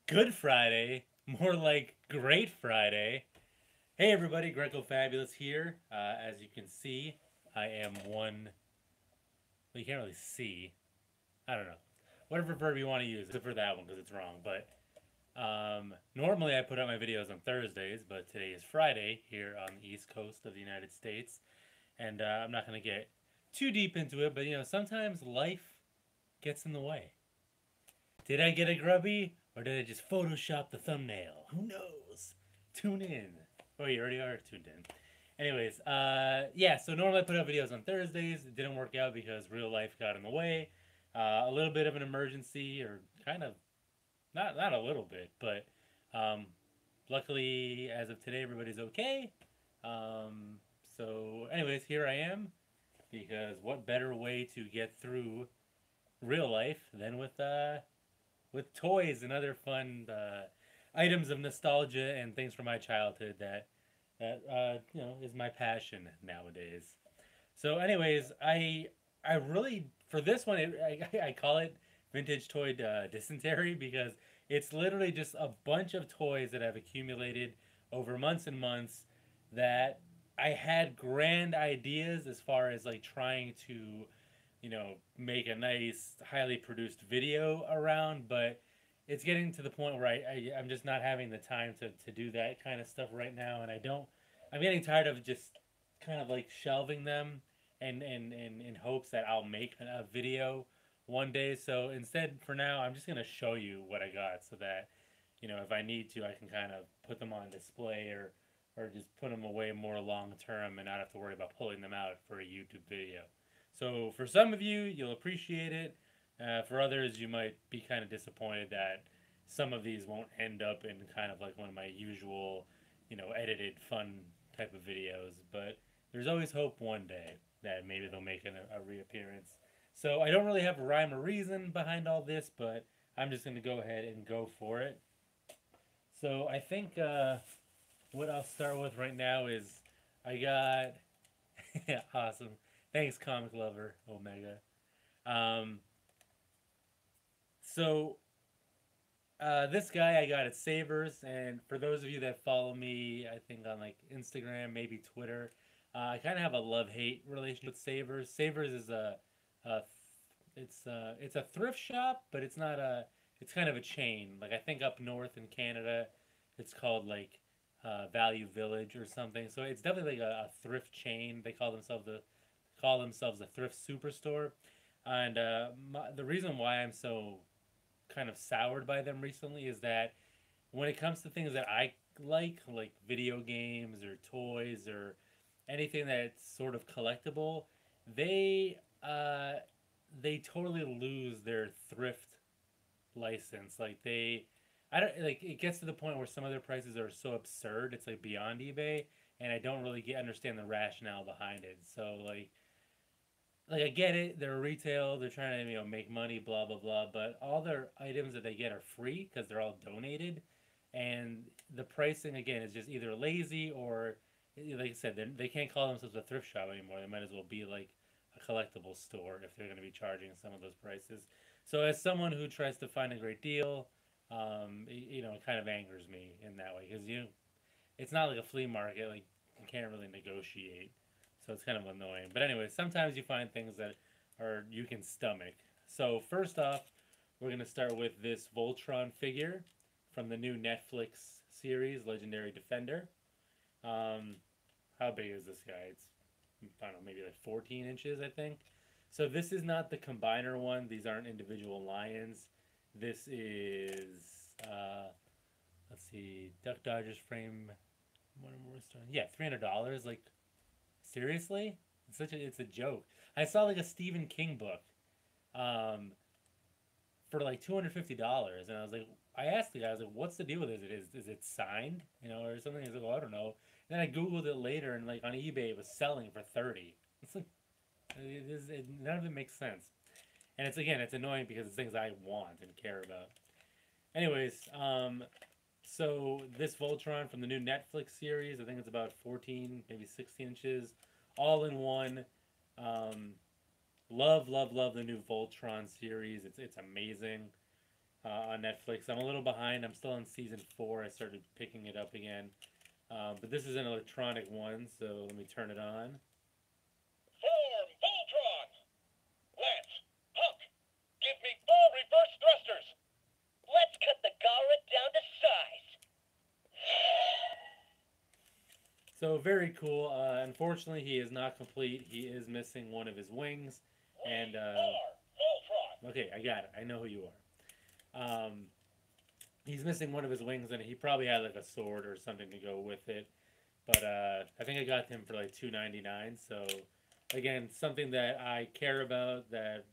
Good Friday, more like Great Friday. Hey everybody, Greco Fabulous here. As you can see, I am one. Well, you can't really see. I don't know. Whatever verb you want to use, except for that one because it's wrong. But normally I put out my videos on Thursdays, but today is Friday here on the East Coast of the United States, and I'm not going to get too deep into it. But sometimes life gets in the way. Did I get a grubby, or did I just Photoshop the thumbnail? Who knows? Tune in. Oh, you already are tuned in. Anyways, yeah. So normally I put out videos on Thursdays. It didn't work out because real life got in the way. A little bit of an emergency, or kind of not a little bit, but um, luckily as of today everybody's okay. Um, so, anyways, here I am because what better way to get through real life than with toys and other fun items of nostalgia and things from my childhood that is my passion nowadays. So, anyways, I really for this one I call it vintage toy dysentery because it's literally just a bunch of toys that I've accumulated over months and months that I had grand ideas as far as like trying to make a nice, highly produced video around, but it's getting to the point where I'm just not having the time to do that kind of stuff right now, and I'm getting tired of just kind of like shelving them and in hopes that I'll make a video one day. So instead, for now, I'm just gonna show you what I got so that if I need to, I can kind of put them on display or just put them away more long term and not have to worry about pulling them out for a YouTube video. So for some of you, you'll appreciate it. For others, you might be kind of disappointed that some of these won't end up in kind of like one of my usual, edited fun type of videos. But there's always hope one day that maybe they'll make a reappearance. So I don't really have a rhyme or reason behind all this, but I'm just going to go ahead and go for it. So I think what I'll start with right now is I got awesome. Thanks, comic lover Omega. Um, so this guy I got at Savers, and for those of you that follow me, I think on like Instagram, maybe Twitter, I kind of have a love hate relationship with Savers. Savers is a it's a thrift shop, but it's not a. It's kind of a chain. Like I think up north in Canada, it's called like Value Village or something. So it's definitely like a thrift chain. They call themselves a thrift superstore, and the reason why I'm so kind of soured by them recently is that when it comes to things that I like video games or toys or anything that's sort of collectible, they uh, they totally lose their thrift license. Like I don't like. It gets to the point where some of their prices are so absurd, it's like beyond eBay, and I don't really understand the rationale behind it. So like I get it, they're retail, they're trying to make money, blah blah blah. But all their items that they get are free because they're all donated, and the pricing again is just either lazy or, like I said, they can't call themselves a thrift shop anymore. They might as well be like a collectible store if they're going to be charging some of those prices. So as someone who tries to find a great deal, it kind of angers me in that way because it's not like a flea market. Like you can't really negotiate, so it's kind of annoying. But anyway, sometimes you find things that are you can stomach. So first off, we're gonna start with this Voltron figure from the new Netflix series, Legendary Defender. Um, how big is this guy? It's I don't know, maybe like 14 inches, I think. So this is not the combiner one. These aren't individual lions. This is let's see, Duck Dodgers frame. What am I starting? Yeah, $300. Like seriously, it's a joke. I saw like a Stephen King book, um, for like $250, and I was like, I asked the guy, I was like, what's the deal with it? Is it signed, or something? He's like, well, I don't know. Then I googled it later, and like on eBay, it was selling for 30. It's like none of it makes sense, and it's annoying because it's things I want and care about. Anyways, so this Voltron from the new Netflix series, I think it's about 14, maybe 16 inches, all in one. Um, love, love, love the new Voltron series. It's amazing. on Netflix. I'm a little behind. I'm still on season 4. I started picking it up again. But this is an electronic one, so let me turn it on. Form Voltron! Lance, Hunk, give me 4 reverse thrusters! Let's cut the Gara down to size! So very cool. Unfortunately, he is not complete. He is missing one of his wings. And, Voltron! okay, I got it. I know who you are. He's missing one of his wings, and he probably had like a sword or something to go with it. But I think I got him for like $2.99. So again, something that I care about, that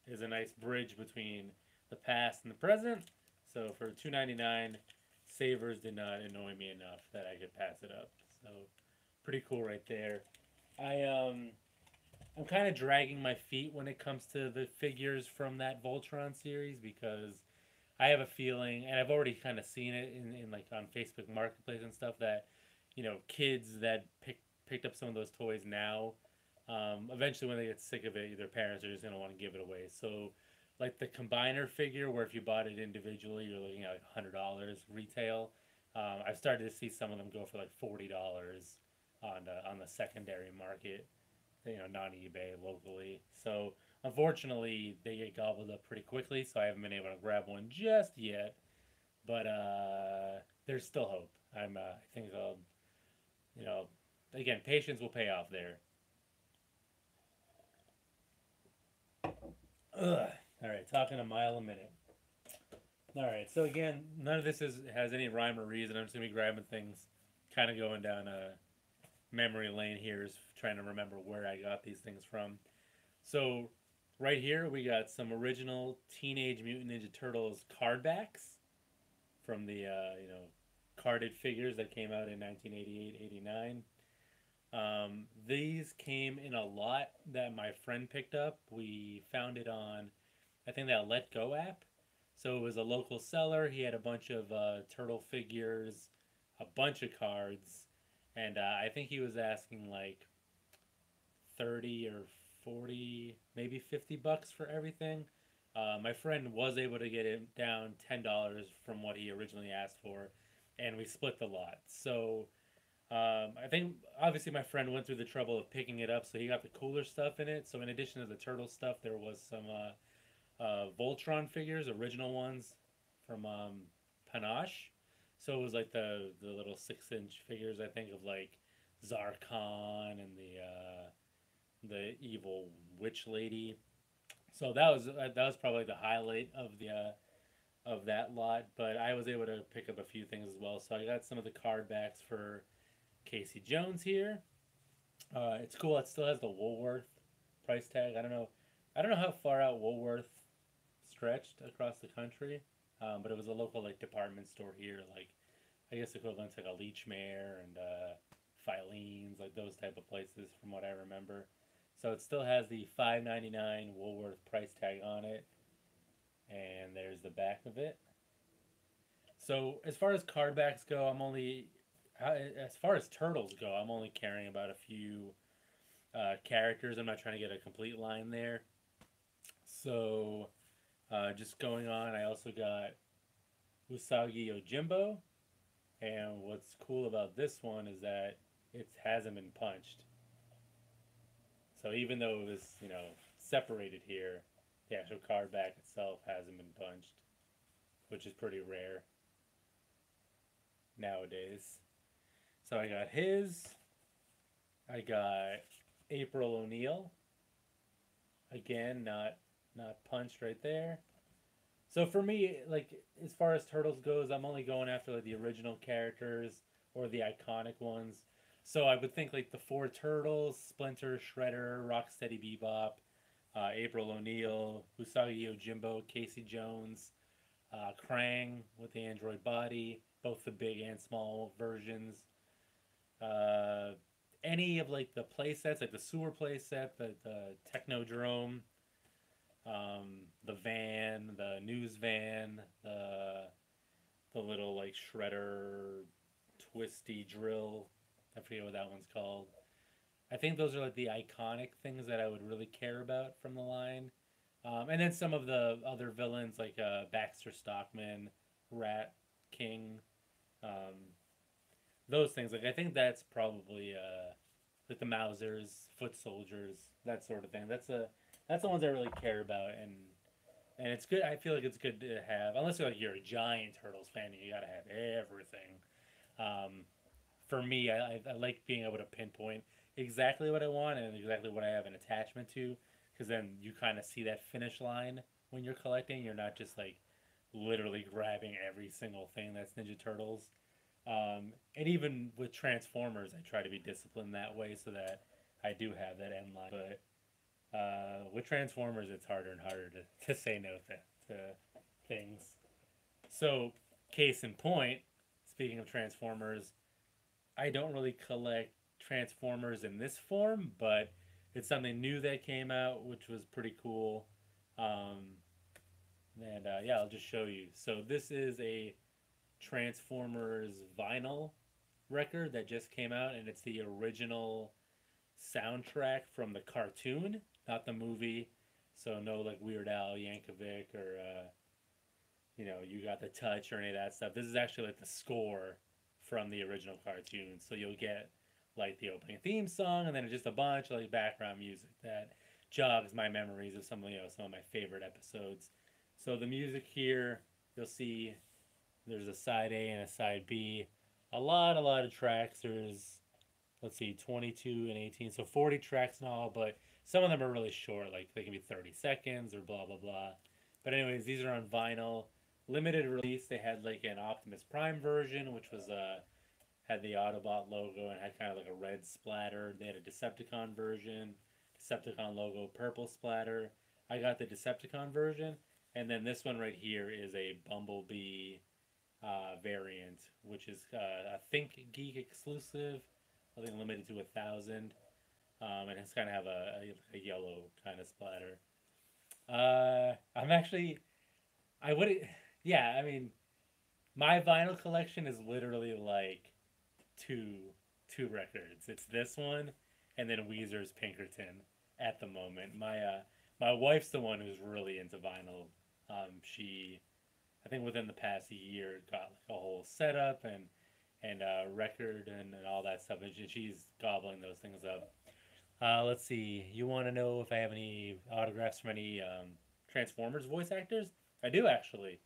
is a nice bridge between the past and the present. So for $2.99, Savers did not annoy me enough that I could pass it up. So pretty cool right there. I I'm kind of dragging my feet when it comes to the figures from that Voltron series because I have a feeling, and I've already kind of seen it in like on Facebook Marketplace and stuff, that kids that picked up some of those toys now, eventually when they get sick of it, their parents are just gonna want to give it away. So, like the combiner figure, where if you bought it individually, you're looking at like $100 retail. I've started to see some of them go for like $40 on the secondary market, non eBay locally. So unfortunately, they get gobbled up pretty quickly. So I haven't been able to grab one just yet. But there's still hope. I think you know, again, patience will pay off there. Ugh. All right, talking a mile a minute. All right, so again, none of this has any rhyme or reason. I'm just gonna be grabbing things, kind of going down a memory lane here, is trying to remember where I got these things from. So, right here we got some original Teenage Mutant Ninja Turtles card backs from the carded figures that came out in 1988, 89. These came in a lot that my friend picked up. We found it on, I think, that Let Go app. So it was a local seller. He had a bunch of turtle figures, a bunch of cards, and I think he was asking like 30 or 40, maybe $50 for everything. My friend was able to get it down $10 from what he originally asked for, and we split the lot. So I think obviously my friend went through the trouble of picking it up, so he got the cooler stuff in it. So in addition to the turtle stuff, there was some Voltron figures, original ones from Panache. So it was like the little 6-inch figures, I think, of like Zarkon and the evil witch lady. So that was probably the highlight of that lot. But I was able to pick up a few things as well. So I got some of the card backs for Casey Jones here. It's cool. It still has the Woolworth price tag. I don't know. I don't know how far out Woolworth stretched across the country, but it was a local like department store here, like I guess equivalent to like a Leechmere and Filene's, like those type of places, from what I remember. So it still has the $5.99 Woolworth price tag on it, and there's the back of it. So as far as card backs go, as far as turtles go, I'm only carrying about a few characters. I'm not trying to get a complete line there. So just going on, I also got Usagi Yojimbo, and what's cool about this one is that it hasn't been punched. So even though it was, separated here, the actual card back itself hasn't been punched, which is pretty rare nowadays. So I got his. I got April O'Neil. Again, not punched right there. So for me, like as far as turtles goes, I'm only going after like the original characters or the iconic ones. So I would think like the four turtles: Splinter, Shredder, Rocksteady Bebop, April O'Neil, Usagi Yojimbo, Casey Jones, Krang with the android body, both the big and small versions. Uh, any of like the play sets, like the sewer play set, the Technodrome, the van, the news van, the little like shredder twisty drill. I forget what that one's called. I think those are like the iconic things that I would really care about from the line. And then some of the other villains like Baxter Stockman, Rat King, um, those things. Like I think that's probably like the Mausers, Foot Soldiers, that sort of thing. That's the ones I really care about, and it's good. I feel like it's good to have, unless you're a giant Turtles fan, and you gotta have everything. Um, for me, I like being able to pinpoint exactly what I want and exactly what I have an attachment to, because then you kind of see that finish line when you're collecting. You're not just like literally grabbing every single thing that's Ninja Turtles. And even with Transformers, I try to be disciplined that way so that I do have that end line. But with Transformers, it's harder and harder to say no to things. So, case in point, speaking of Transformers, I don't really collect Transformers in this form, but it's something new that came out, which was pretty cool. Um, and yeah, I'll just show you. So, this is a Transformers vinyl record that just came out, and it's the original soundtrack from the cartoon, not the movie. So no like Weird Al Yankovic or you got the touch or any of that stuff. This is actually like the score from the original cartoon. So you'll get like the opening theme song and then just a bunch of like background music that jogs my memories of some of my favorite episodes. So the music here, you'll see there's a side A and a side B. A lot of tracks. There's let's see, 22 and 18, so 40 tracks in all, but some of them are really short, like they can be 30 seconds or blah, blah, blah. But, anyways, these are on vinyl. Limited release, they had like an Optimus Prime version, which was had the Autobot logo and had kind of like a red splatter. They had a Decepticon version, Decepticon logo, purple splatter. I got the Decepticon version, and then this one right here is a Bumblebee variant, which is I think Geek exclusive. I think limited to 1,000, and it's kind of have a yellow kind of splatter. I'm actually I would yeah. I mean, my vinyl collection is literally like two two records. It's this one, and then Weezer's Pinkerton at the moment. My wife's the one who's really into vinyl. She I think within the past year got like a whole setup and record and all that stuff. And she's gobbling those things up. Let's see. You want to know if I have any autographs from any Transformers voice actors? I do actually.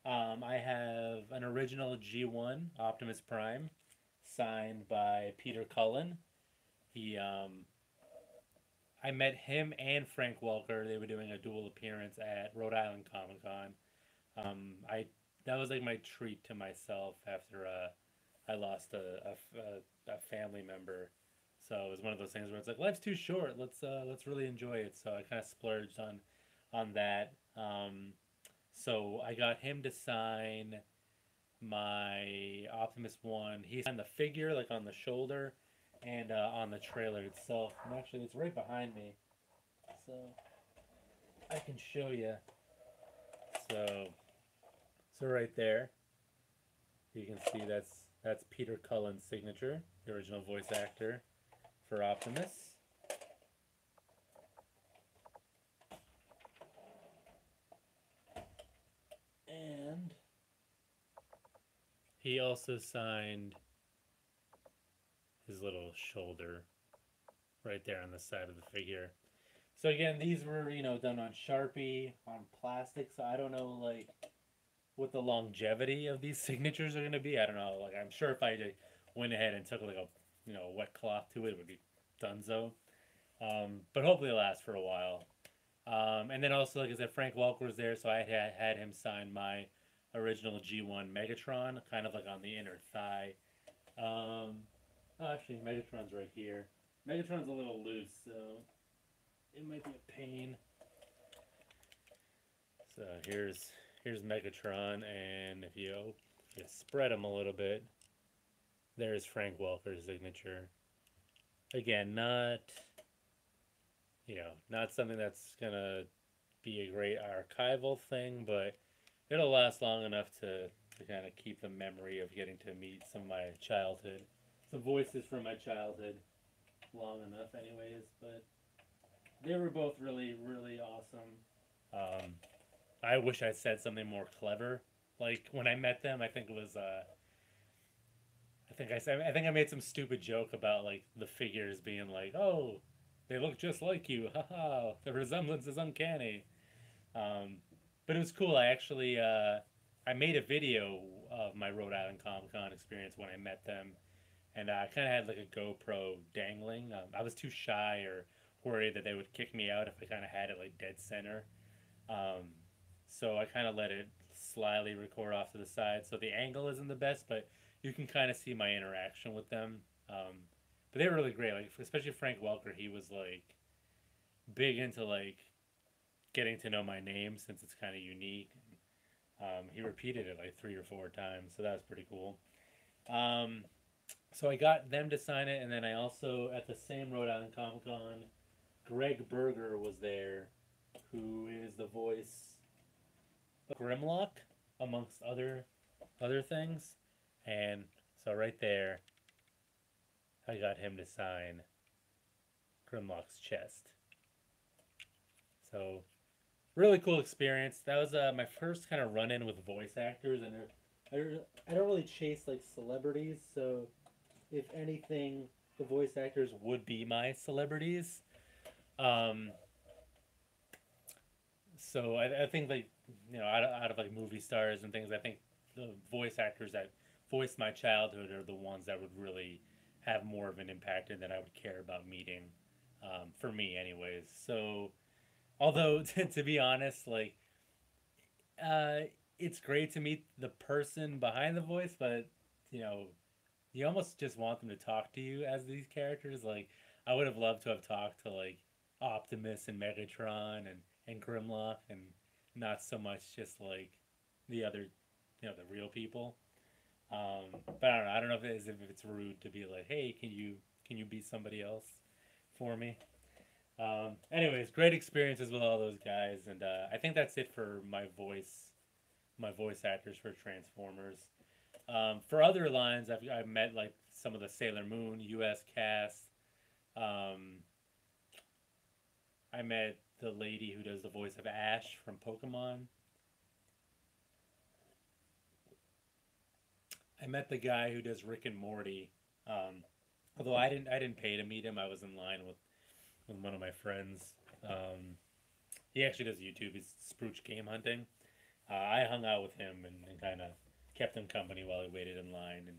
I have an original G1 Optimus Prime signed by Peter Cullen. He I met him and Frank Welker. They were doing a dual appearance at Rhode Island Comic Con. I that was like my treat to myself after I lost a family member. So it was one of those things where it's like life's too short. Let's really enjoy it. So I kind of splurged on that. So I got him to sign my Optimus One. He signed the figure like on the shoulder and on the trailer itself. And actually, it's right behind me, so I can show you. So right there, you can see that's Peter Cullen's signature, the original voice actor for Optimus. And he also signed his little shoulder right there on the side of the figure. So again, these were, done on Sharpie, on plastic, so I don't know like what the longevity of these signatures are gonna be. I don't know. Like I'm sure if I went ahead and took like a wet cloth to it, it would be donezo. But hopefully it'll last for a while. And then also, like I said, Frank Welker was there, so I had him sign my original G1 Megatron, kind of like on the inner thigh. Oh, actually, Megatron's right here. Megatron's a little loose, so it might be a pain. So here's Megatron, and if you spread him a little bit, there's Frank Welker's signature. Again, not something that's gonna be a great archival thing, but it'll last long enough to kind of keep the memory of getting to meet some of my childhood, some voices from my childhood, long enough, anyways. But they were both really, really awesome. Um, I wish I said something more clever. Like when I met them, I think it was I think I made some stupid joke about like the figures being like, "Oh, they look just like you." Haha, the resemblance is uncanny. Um, but it was cool. I made a video of my Rhode Island Comic Con experience when I met them, and I kind of had like a GoPro dangling. I was too shy or worried that they would kick me out if I kind of had it like dead center. Um, so I kind of let it slyly record off to the side, so the angle isn't the best, but you can kind of see my interaction with them. But they were really great. Like especially Frank Welker, he was like big into like getting to know my name since it's kind of unique. He repeated it like 3 or 4 times, so that was pretty cool. Um, so I got them to sign it, and then I also at the same Rhode Island Comic Con, Greg Berger was there, who is the voice of Grimlock, amongst other things, and so right there, I got him to sign Grimlock's chest. So really cool experience. That was my first kind of run in with voice actors, and I don't really chase like celebrities, so if anything, the voice actors would be my celebrities. Um, so I think like out of like movie stars and things, I think the voice actors that voiced my childhood are the ones that would really have more of an impact and that I would care about meeting. For me, anyways. So although to be honest, like uh, it's great to meet the person behind the voice, but you know, you almost just want them to talk to you as these characters. Like, I would have loved to have talked to like Optimus and Megatron and Grimlock, and not so much just like the other, the real people. But I don't know. I don't know if it's rude to be like, hey, can you be somebody else for me? Anyways, great experiences with all those guys, and I think that's it for my voice actors for Transformers. For other lines, I've met like some of the Sailor Moon U.S. cast. Um, I met the lady who does the voice of Ash from Pokemon. I met the guy who does Rick and Morty. Um, although I didn't pay to meet him. I was in line with one of my friends. He actually does YouTube. He's Spruce Game Hunting. I hung out with him and kind of kept him company while he waited in line. And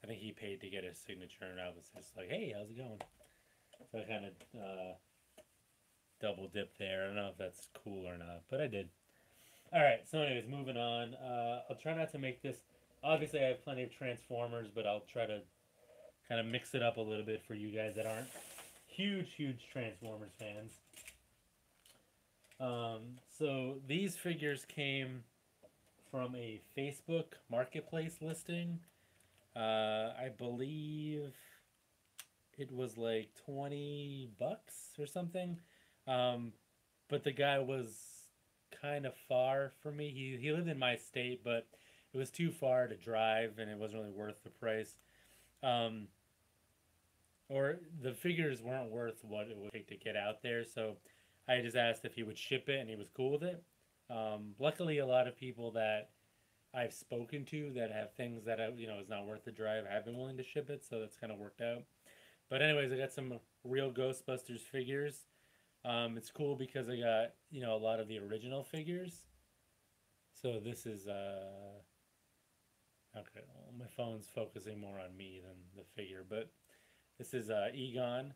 I think he paid to get his signature, and I was just like, "Hey, how's it going?" So I kind of double dip there. I don't know if that's cool or not, but I did. All right. So, anyways, moving on. I'll try not to make this. Obviously, I have plenty of Transformers, but I'll try to kind of mix it up a little bit for you guys that aren't huge Transformers fans. So these figures came from a Facebook marketplace listing. I believe it was like $20 or something. Um, but the guy was kind of far from me. He lived in my state, but it was too far to drive, and it wasn't really worth the price. Um, or the figures weren't worth what it would take to get out there. So I just asked if he would ship it, and he was cool with it. Luckily, a lot of people that I've spoken to that have things that is not worth the drive have been willing to ship it, so that's kind of worked out. But anyways, I got some real Ghostbusters figures. It's cool because I got a lot of the original figures. So this is okay. Well, my phone's focusing more on me than the figure, but this is Egon.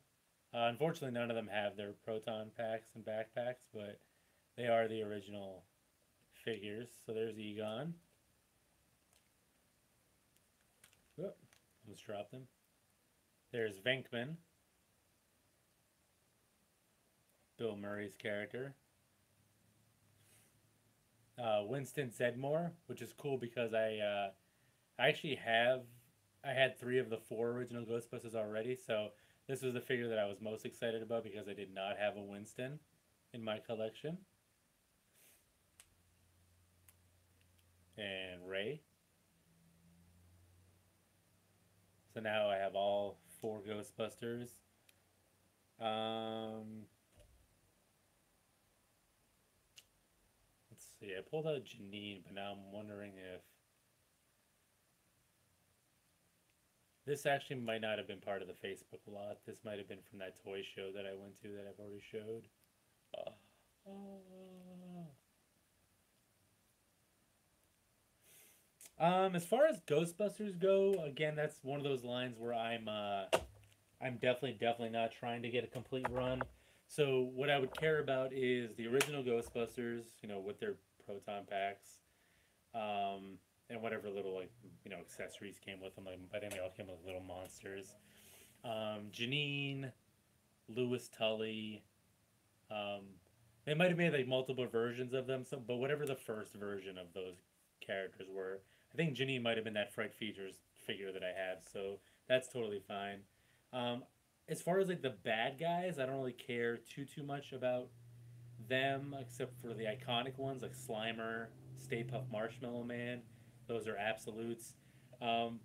Unfortunately, none of them have their proton packs and backpacks, but they are the original figures. So there's Egon. Oh, almost dropped him. There's Venkman, Bill Murray's character. Winston Zedmore, which is cool because I actually I had 3 of the 4 original Ghostbusters already, so this was the figure that I was most excited about because I did not have a Winston in my collection. And Ray. So now I have all 4 Ghostbusters. Um, So yeah, I pulled out Janine, but now I'm wondering if this actually might not have been part of the Facebook lot. This might have been from that toy show that I went to that I've already showed. As far as Ghostbusters go, again, that's one of those lines where I'm definitely not trying to get a complete run. So what I would care about is the original Ghostbusters, with their proton packs, and whatever little accessories came with them. Like, I think they all came with little monsters. Janine, Lewis Tully. Um, they might have made like multiple versions of them, but whatever the first version of those characters were, I think Janine might have been that Fright Features figure that I have, so that's totally fine. Um, as far as like the bad guys, I don't really care too much about them except for the iconic ones like Slimer, Stay Puft Marshmallow Man. Those are absolutes. Um,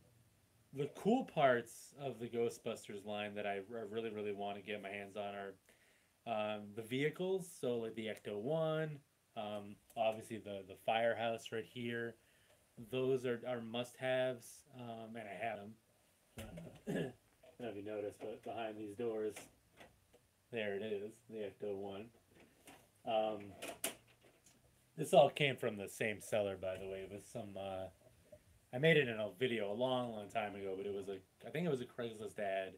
the cool parts of the Ghostbusters line that I really want to get my hands on are the vehicles. So like the Ecto One, obviously the firehouse right here. Those are must haves, and I have them. I don't know if you noticed, but behind these doors, there it is, the Ecto One. Um, this all came from the same seller, by the way. It was some. I made it in a video a long time ago, but it was I think it was a Craigslist ad,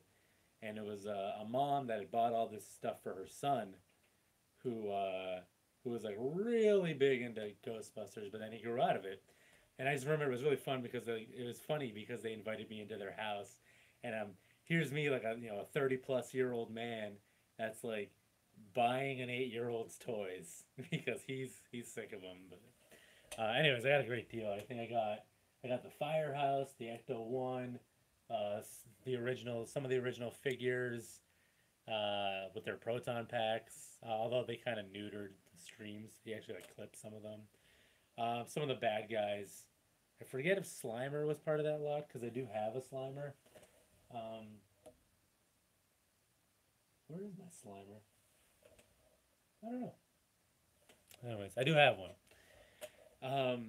and it was a mom that had bought all this stuff for her son, who was like really big into Ghostbusters, but then he grew out of it. And I just remember it was really fun because it was funny because they invited me into their house, and here's me like a 30-plus-year-old man that's like buying an 8-year-old's toys because he's sick of them. But anyways, I got a great deal. I think I got the firehouse, the Ecto One, some of the original figures with their proton packs. Although they kind of neutered the streams, he actually like clipped some of them. Some of the bad guys. I forget if Slimer was part of that lot because I do have a Slimer. Um, where is my Slimer? I don't know. Anyways, I do have one. Um,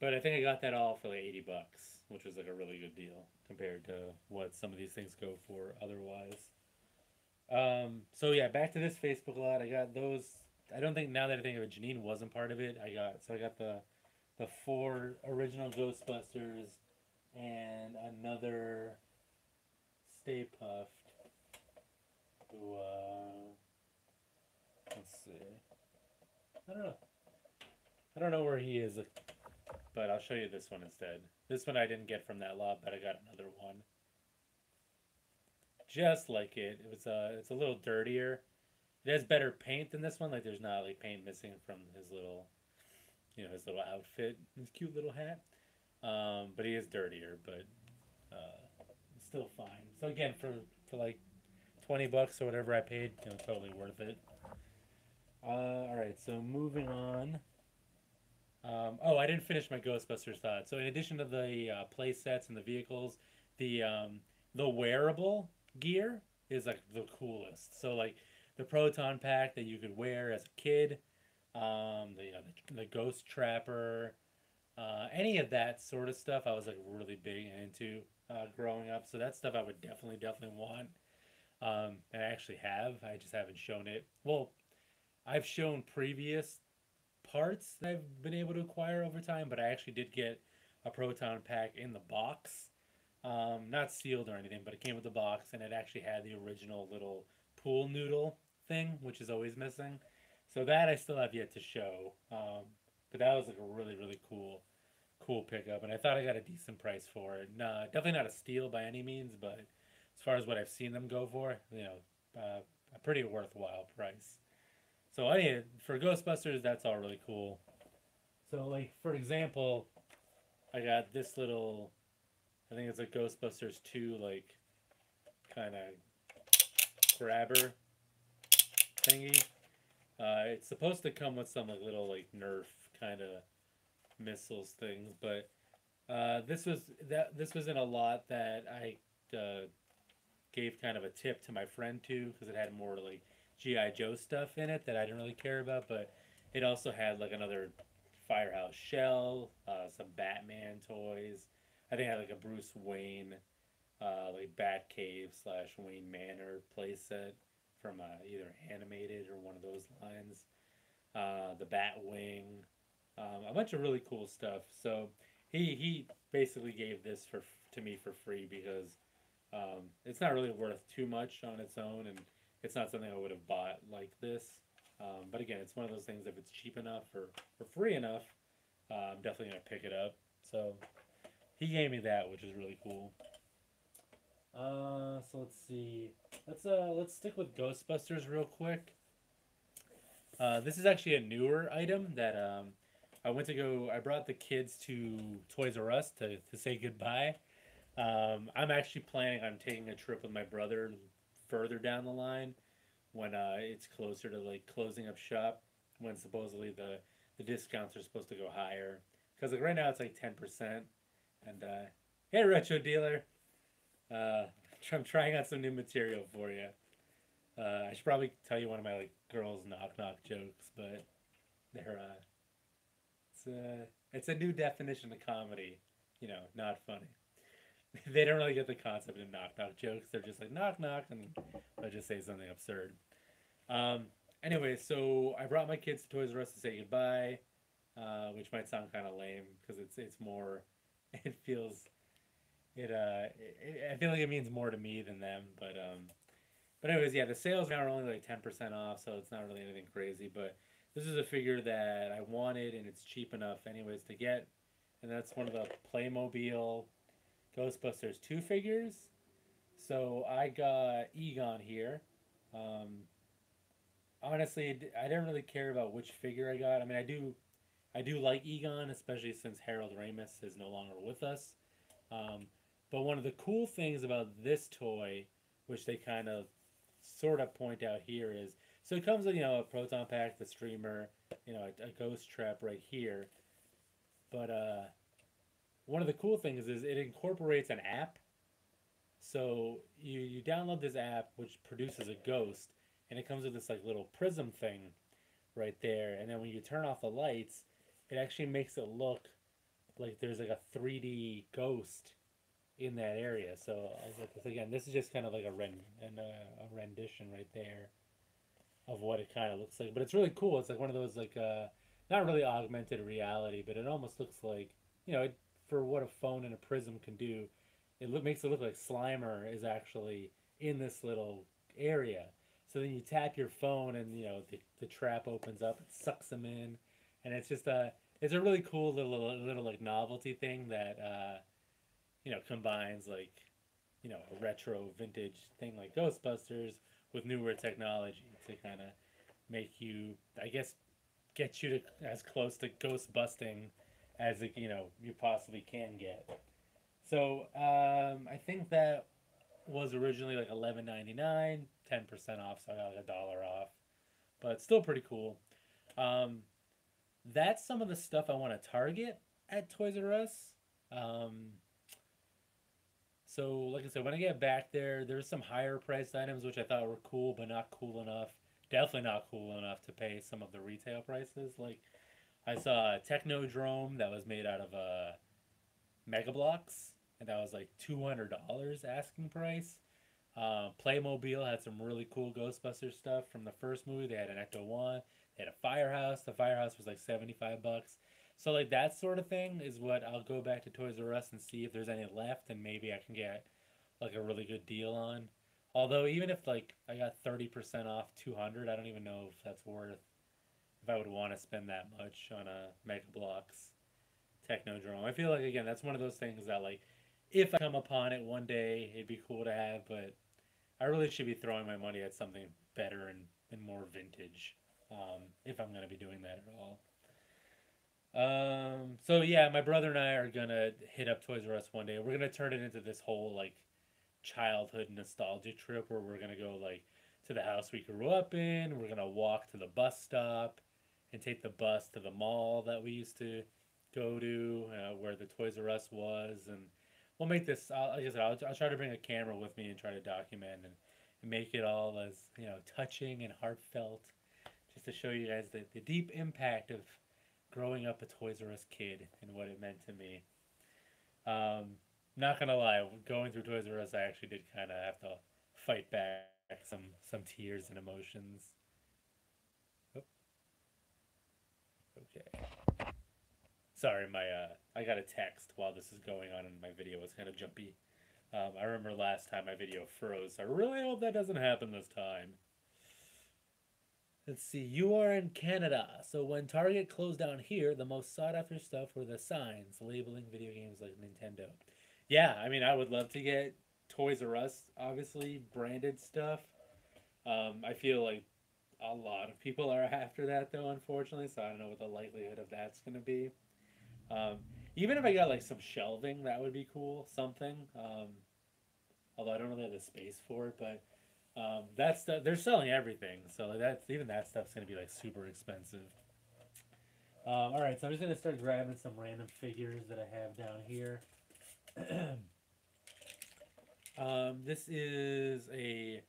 but I think I got that all for like $80, which was like a really good deal compared to what some of these things go for otherwise. So yeah, back to this Facebook lot. I got those. I don't think now that I think of it, Janine wasn't part of it. I got the 4 original Ghostbusters and another Stay Puft. Who let's see. I don't know. I don't know where he is, but I'll show you this one instead. This one I didn't get from that lot, but I got another one. Just like it. It's a little dirtier. It has better paint than this one. Like there's not like paint missing from his little outfit, his cute little hat. But he is dirtier, but it's still fine. So again, for like $20 or whatever I paid, totally worth it. All right, so moving on. I didn't finish my Ghostbusters thought. So in addition to the play sets and the vehicles, the wearable gear is like the coolest. So like the proton pack that you could wear as a kid, the ghost trapper, any of that sort of stuff. I was like really big into growing up. So that stuff I would definitely want. And I actually have. I just haven't shown it. Well, I've shown previous parts that I've been able to acquire over time, but I actually did get a proton pack in the box. Not sealed or anything, but it came with the box and it actually had the original little pool noodle thing, which is always missing. So that I still have yet to show. But that was like a really cool pickup, and I thought I got a decent price for it. No, definitely not a steal by any means, but as far as what I've seen them go for, a pretty worthwhile price. So anyway, for Ghostbusters, that's all really cool. So like for example, I got this little, I think it's a Ghostbusters 2 like kind of grabber thingy. It's supposed to come with some like little like Nerf kind of missiles things, but this was in a lot that I gave kind of a tip to my friend too because it had more like GI Joe stuff in it that I didn't really care about, but It also had like another Firehouse shell, some Batman toys. I think I had like a Bruce Wayne, like Batcave slash Wayne Manor playset from either animated or one of those lines. The Batwing, a bunch of really cool stuff. So he basically gave this for to me for free because it's not really worth too much on its own, and it's not something I would have bought like this. But again, it's one of those things. If it's cheap enough or free enough, I'm definitely gonna pick it up. So he gave me that, which is really cool. So let's see. Let's stick with Ghostbusters real quick. This is actually a newer item that I went to go. I brought the kids to Toys R Us to say goodbye. I'm actually planning on taking a trip with my brother further down the line when it's closer to like closing up shop. When supposedly the discounts are supposed to go higher. Because like right now it's like 10%. And hey, retro dealer, uh, I'm trying out some new material for you. I should probably tell you one of my like girls knock knock jokes, but they're it's a new definition of comedy. You know, not funny. They don't really get the concept of knock knock jokes. They're just like knock knock, and I just say something absurd. Um, anyway, so I brought my kids to Toys R Us to say goodbye, which might sound kind of lame because it's more. It feels I feel like it means more to me than them, but anyways, yeah, the sales now are only like 10% off, so it's not really anything crazy. But this is a figure that I wanted, and it's cheap enough, anyways, to get. And that's one of the Playmobil Ghostbusters 2 figures. So I got Egon here. Um, honestly, I didn't really care about which figure I got. I mean, I do like Egon, especially since Harold Ramis is no longer with us. Um, but one of the cool things about this toy, which they kind of sort of point out here, is so it comes with a proton pack, the streamer, a ghost trap right here. But one of the cool things is it incorporates an app. So you download this app which produces a ghost, and it comes with this like little prism thing right there. And then when you turn off the lights, it actually makes it look like there's like a 3D ghost in that area. So again, this is just kind of like a rendition right there of what it kind of looks like. But it's really cool. It's like one of those like not really augmented reality, but it almost looks like for what a phone and a prism can do. Makes it look like Slimer is actually in this little area. So then you tap your phone, and the trap opens up, it sucks them in, and it's a really cool little like novelty thing that combines like a retro vintage thing like Ghostbusters with newer technology to kind of make you, I guess, get you to as close to ghost busting as you possibly can get. So I think that was originally like 11.99, 10% off, so I got like $1 off, but still pretty cool. Um, that's some of the stuff I want to target at Toys R Us. Um, so, like I said, when I get back there, there's some higher priced items which I thought were cool, but not cool enough. Definitely not cool enough to pay some of the retail prices. Like I saw a Technodrome that was made out of Mega Blocks, and that was like $200 asking price. Playmobil had some really cool Ghostbusters stuff from the first movie. They had an Ecto One. They had a Firehouse. The Firehouse was like $75. So like that sort of thing is what I'll go back to Toys R Us and see if there's any left, and maybe I can get like a really good deal on. Although even if like I got 30% off 200, I don't even know if that's worth. If I would want to spend that much on a Mega Bloks Technodrome. I feel like again that's one of those things that like if I come upon it one day, it'd be cool to have, but I really should be throwing my money at something better and more vintage, if I'm gonna be doing that at all. So yeah, my brother and I are gonna hit up Toys R Us one day. We're gonna turn it into this whole like childhood nostalgia trip where we're gonna go like to the house we grew up in. We're gonna walk to the bus stop and take the bus to the mall that we used to go to, where the Toys R Us was, and we'll make this. Like I said, I'll try to bring a camera with me and try to document and make it all as touching and heartfelt, just to show you guys the deep impact of growing up a Toys R Us kid and what it meant to me. Not gonna lie, going through Toys R Us, I actually did kind of have to fight back some tears and emotions. Oh, okay. Sorry, my I got a text while this is going on, and my video was kind of jumpy. I remember last time my video froze. I really hope that doesn't happen this time. Let's see. You are in Canada, so when Target closed down here, the most sought after stuff were the signs labeling video games like Nintendo. Yeah, I mean, I would love to get Toys R Us, obviously branded stuff. I feel like a lot of people are after that though, unfortunately. So I don't know what the likelihood of that's gonna be. Um, Even if I got like some shelving, that would be cool. Something. Although I don't really have the space for it, but that's they're selling everything, so that's even that stuff's gonna be like super expensive. All right, so I'm just gonna start grabbing some random figures that I have down here. This is a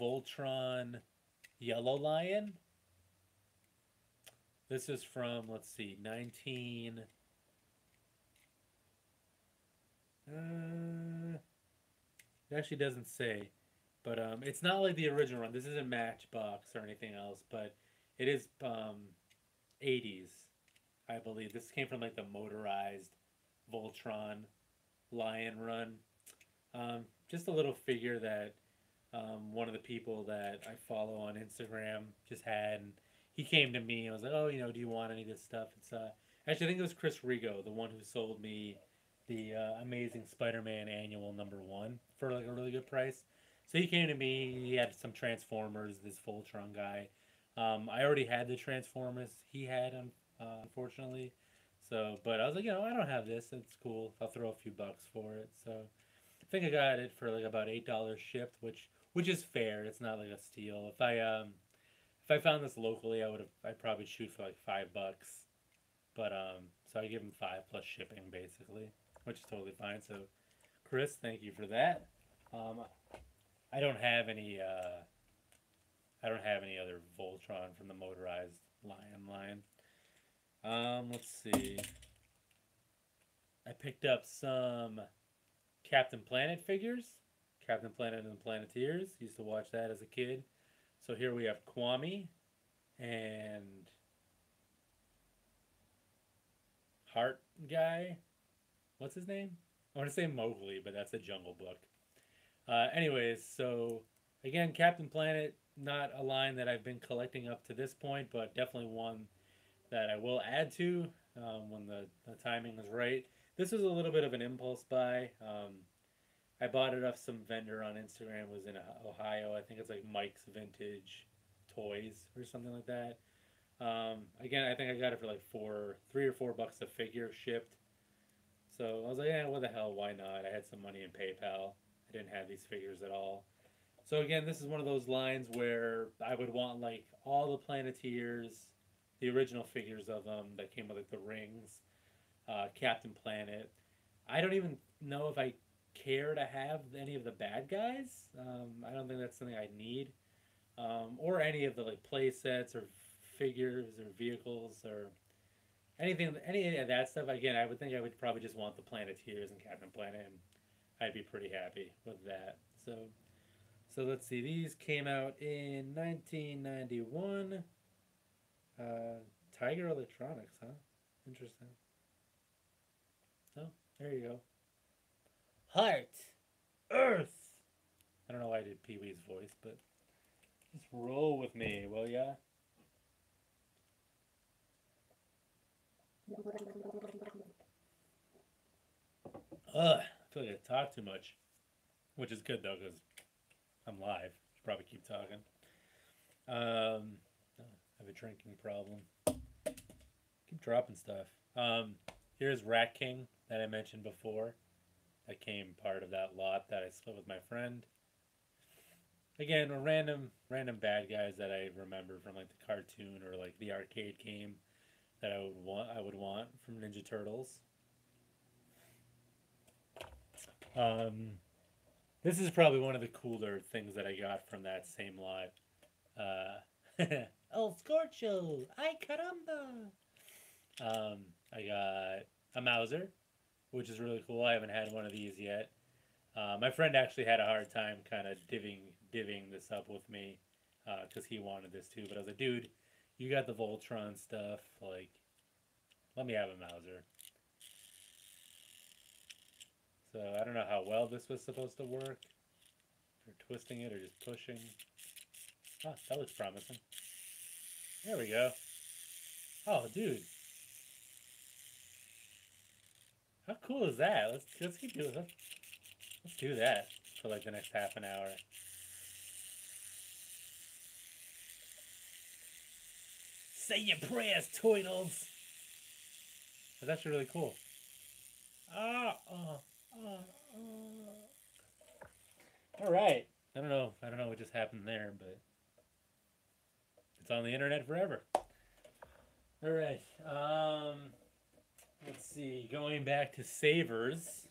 Voltron Yellow Lion. This is from, let's see, 19. It actually doesn't say, but it's not like the original one. This isn't Matchbox or anything else, but it is 80s, I believe. This came from like the motorized Voltron Lion run. Just a little figure that one of the people that I follow on Instagram just had. And he came to me and was like, "Oh, do you want any of this stuff?" It's actually I think it was Chris Rigo, the one who sold me the Amazing Spider-Man Annual #1 for like a really good price. So he came to me. He had some Transformers. This Voltron guy. I already had the Transformers. He had them, unfortunately. So, but I was like, I don't have this. It's cool. I'll throw a few bucks for it. So, I think I got it for like about $8 shipped, which is fair. It's not like a steal. If I found this locally, I'd probably shoot for like $5. But so I give him 5 plus shipping basically, which is totally fine. So, Chris, thank you for that. Um, I don't have any. I don't have any other Voltron from the motorized Lion line. Let's see. I picked up some Captain Planet figures. Captain Planet and the Planeteers. Used to watch that as a kid. So here we have Kwame and Heart guy. What's his name? I want to say Mowgli, but that's a Jungle Book. Anyways, so again, Captain Planet, not a line that I've been collecting up to this point, but definitely one that I will add to when the timing is right. This was a little bit of an impulse buy. I bought it off some vendor on Instagram. It was in Ohio. I think it's like Mike's Vintage Toys or something like that. Again, I think I got it for like 3 or 4 bucks a figure shipped. So I was like, yeah, what the hell? Why not? I had some money in PayPal. I didn't have these figures at all. So again, this is one of those lines where I would want like all the Planeteers, the original figures of them that came with like the rings, Captain Planet. I don't even know if I care to have any of the bad guys. I don't think that's something I need, or any of the like play sets or figures or vehicles or anything, any of that stuff. Again, I would think I would probably just want the Planeteers and Captain Planet, and I'd be pretty happy with that. So let's see. These came out in 1991. Tiger Electronics, huh? Interesting. Oh, there you go. Heart, Earth. I don't know why I did Pee Wee's voice, but just roll with me, will ya? Ugh, I feel like I talk too much, which is good though because I'm live. Should probably keep talking. I have a drinking problem. Keep dropping stuff. Here's Rat King that I mentioned before. That came part of that lot that I split with my friend. Again, random bad guys that I remember from like the cartoon or like the arcade game that I would want from Ninja Turtles. This is probably one of the cooler things that I got from that same lot. El Scorcho! Ay caramba! I got a Mauser, which is really cool. I haven't had one of these yet. My friend actually had a hard time kind of divvying this up with me because he wanted this too. But I was like, dude, you got the Voltron stuff. Like, let me have a Mauser. So I don't know how well this was supposed to work. Or twisting it or just pushing. Oh, that looks promising. There we go. Oh, dude. How cool is that? Let's keep doing let's do that for like the next half an hour. Say your prayers, Toidles. That's actually really cool. Ah, All right. I don't know what just happened there, but it's on the internet forever. All right. Let's see. Going back to savers,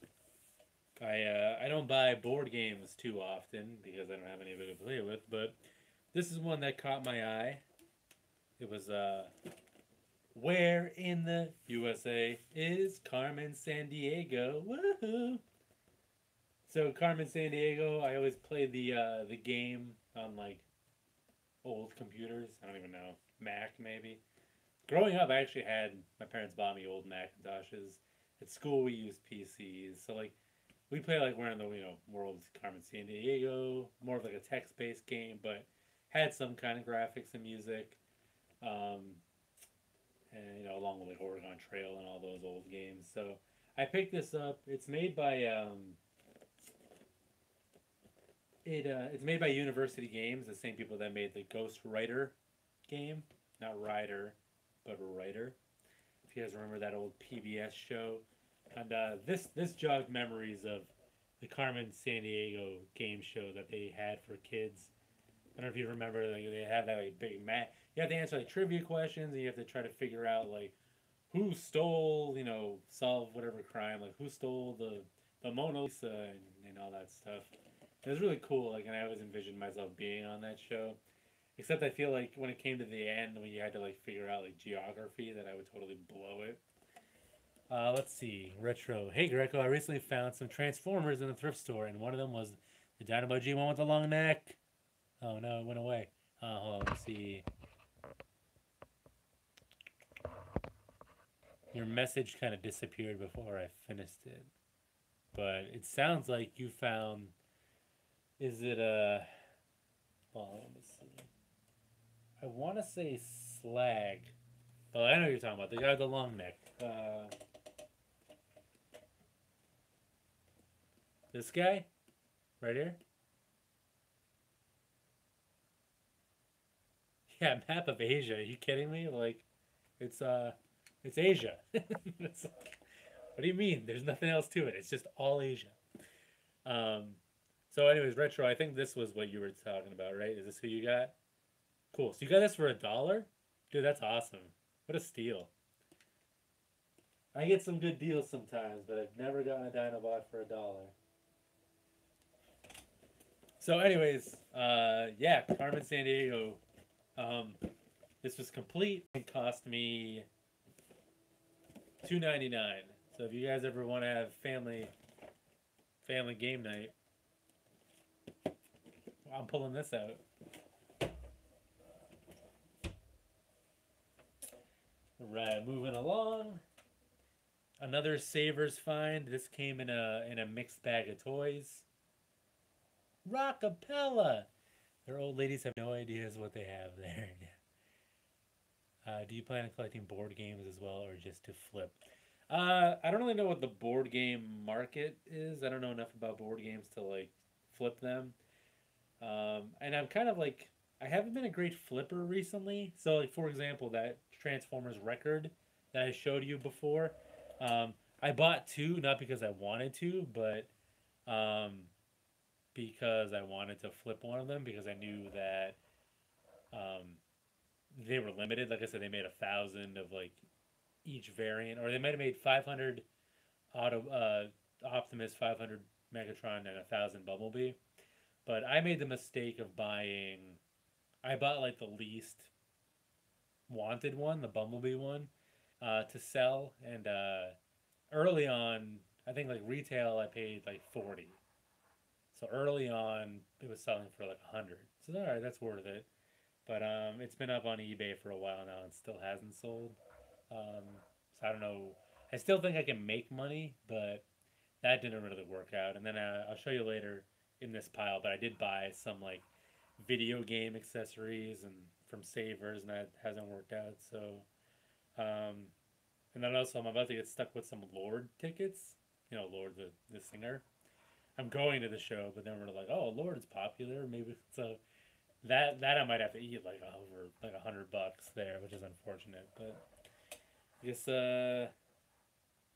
I don't buy board games too often because I don't have anybody to play with. But this is one that caught my eye. It was where in the USA is Carmen Sandiego? Woohoo! So Carmen Sandiego, I always played the game on like old computers. I don't even know, Mac maybe. Growing up, I actually had my parents bought me old Macintoshes. At school, we used PCs, so like we play like we're in the world's Carmen Sandiego, more of like a text-based game, but had some kind of graphics and music. Um, and along with like Oregon Trail and all those old games. So I picked this up. It's made by University Games, the same people that made the Ghost Rider game, not Rider, but Writer. If you guys remember that old PBS show, and this jogged memories of the Carmen Sandiego game show that they had for kids. I don't know if you remember, like, they had that like big mat. You have to answer like trivia questions, and you have to try to figure out like who stole, solve whatever crime, like who stole the Mona Lisa and all that stuff. It was really cool, like, and I always envisioned myself being on that show. Except I feel like when it came to the end, when you had to like figure out like geography, that I would totally blow it. Let's see, retro. Hey Greco, I recently found some Transformers in the thrift store, and one of them was the Dynamo G one with the long neck. Oh no, it went away. Hold on, let's see. Your message kind of disappeared before I finished it, but it sounds like you found. Is it a? Well, let me see. I want to say slag. Oh, I know what you're talking about. The guy with the long neck. This guy, right here. Yeah, map of Asia. Are you kidding me? Like, it's it's Asia. It's like, what do you mean? There's nothing else to it. It's just all Asia. Um, so, anyways, retro. I think this was what you were talking about, right? Is this who you got? Cool. So you got this for $1, dude. That's awesome. What a steal. I get some good deals sometimes, but I've never gotten a Dinobot for $1. So, anyways, yeah, Carmen Sandiego. Um, this was complete. It cost me $2.99. So if you guys ever want to have family game night, I'm pulling this out. Right, moving along. Another Savers find. This came in a mixed bag of toys. Rockapella. Their old ladies have no ideas what they have there. Do you plan on collecting board games as well, or just to flip? I don't really know what the board game market is. I don't know enough about board games to like flip them. And I'm kind of like I haven't been a great flipper recently. So like for example, that Transformers record that I showed you before, I bought two not because I wanted to, but um, because I wanted to flip one of them because I knew that um, they were limited. Like I said, they made 1,000 of like each variant, or they might have made 500 Optimus, 500 Megatron, and 1,000 Bumblebee. But I made the mistake of buying. I bought like the least. wanted one, the Bumblebee one, to sell, and early on, I think like retail, I paid like 40. So early on, it was selling for like 100. So all right, that's worth it. But it's been up on eBay for a while now and still hasn't sold. Um, so I don't know. I still think I can make money, but that didn't really work out. And then I'll show you later in this pile. But I did buy some like video game accessories and from Savers, and that hasn't worked out. So, um, and then also I'm about to get stuck with some Lord tickets. You know, Lord the singer. I'm going to the show, but then we're like, oh, Lord is popular. Maybe so that I might have to eat like over like $100 there, which is unfortunate. But I guess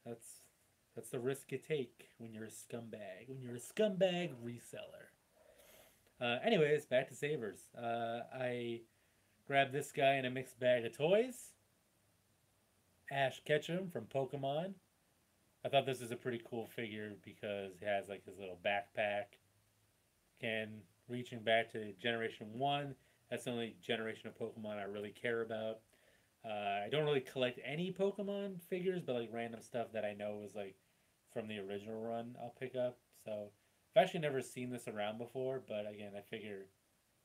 that's that's the risk you take when you're a scumbag. When you're a scumbag reseller. Anyways, back to Savers. I grabbed this guy in a mixed bag of toys. Ash Ketchum from Pokemon. I thought this is a pretty cool figure because he has like his little backpack. Again, reaching back to Generation 1. That's the only generation of Pokemon I really care about. I don't really collect any Pokemon figures, but like random stuff that I know is like from the original run, I'll pick up. So I've actually never seen this around before, but again, I figure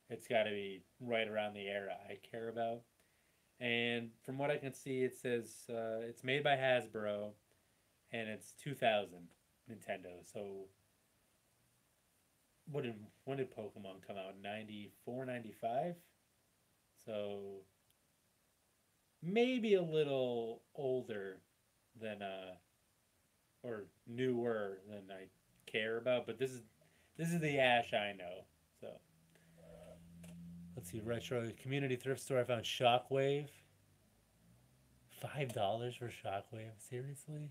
it's got to be right around the era I care about. And from what I can see, it says it's made by Hasbro, and it's 2000 Nintendo. So what did when did Pokemon come out? 94, 95. So maybe a little older than or newer than I care about, but this is the Ash I know. So let's see, retro community thrift store. I found Shockwave. $5 for Shockwave? Seriously?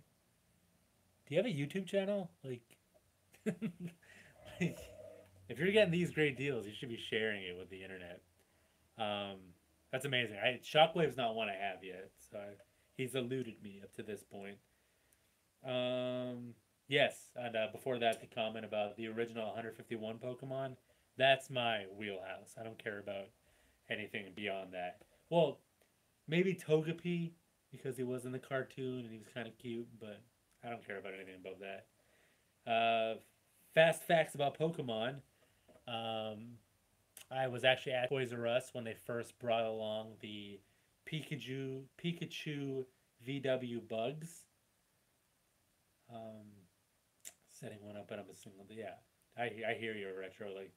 Do you have a YouTube channel? Like, if you're getting these great deals, you should be sharing it with the internet. Um, that's amazing. Shockwave's not one I have yet, so he's eluded me up to this point. Um, yes, and before that, the comment about the original 151 Pokemon. That's my wheelhouse. I don't care about anything beyond that. Well, maybe Togepi because he was in the cartoon and he was kind of cute, but I don't care about anything about that. Fast facts about Pokemon. Um, I was actually at Toys R Us when they first brought along the Pikachu VW bugs. Um, Setting one up, but I'm a single. Yeah, I hear you, retro. Like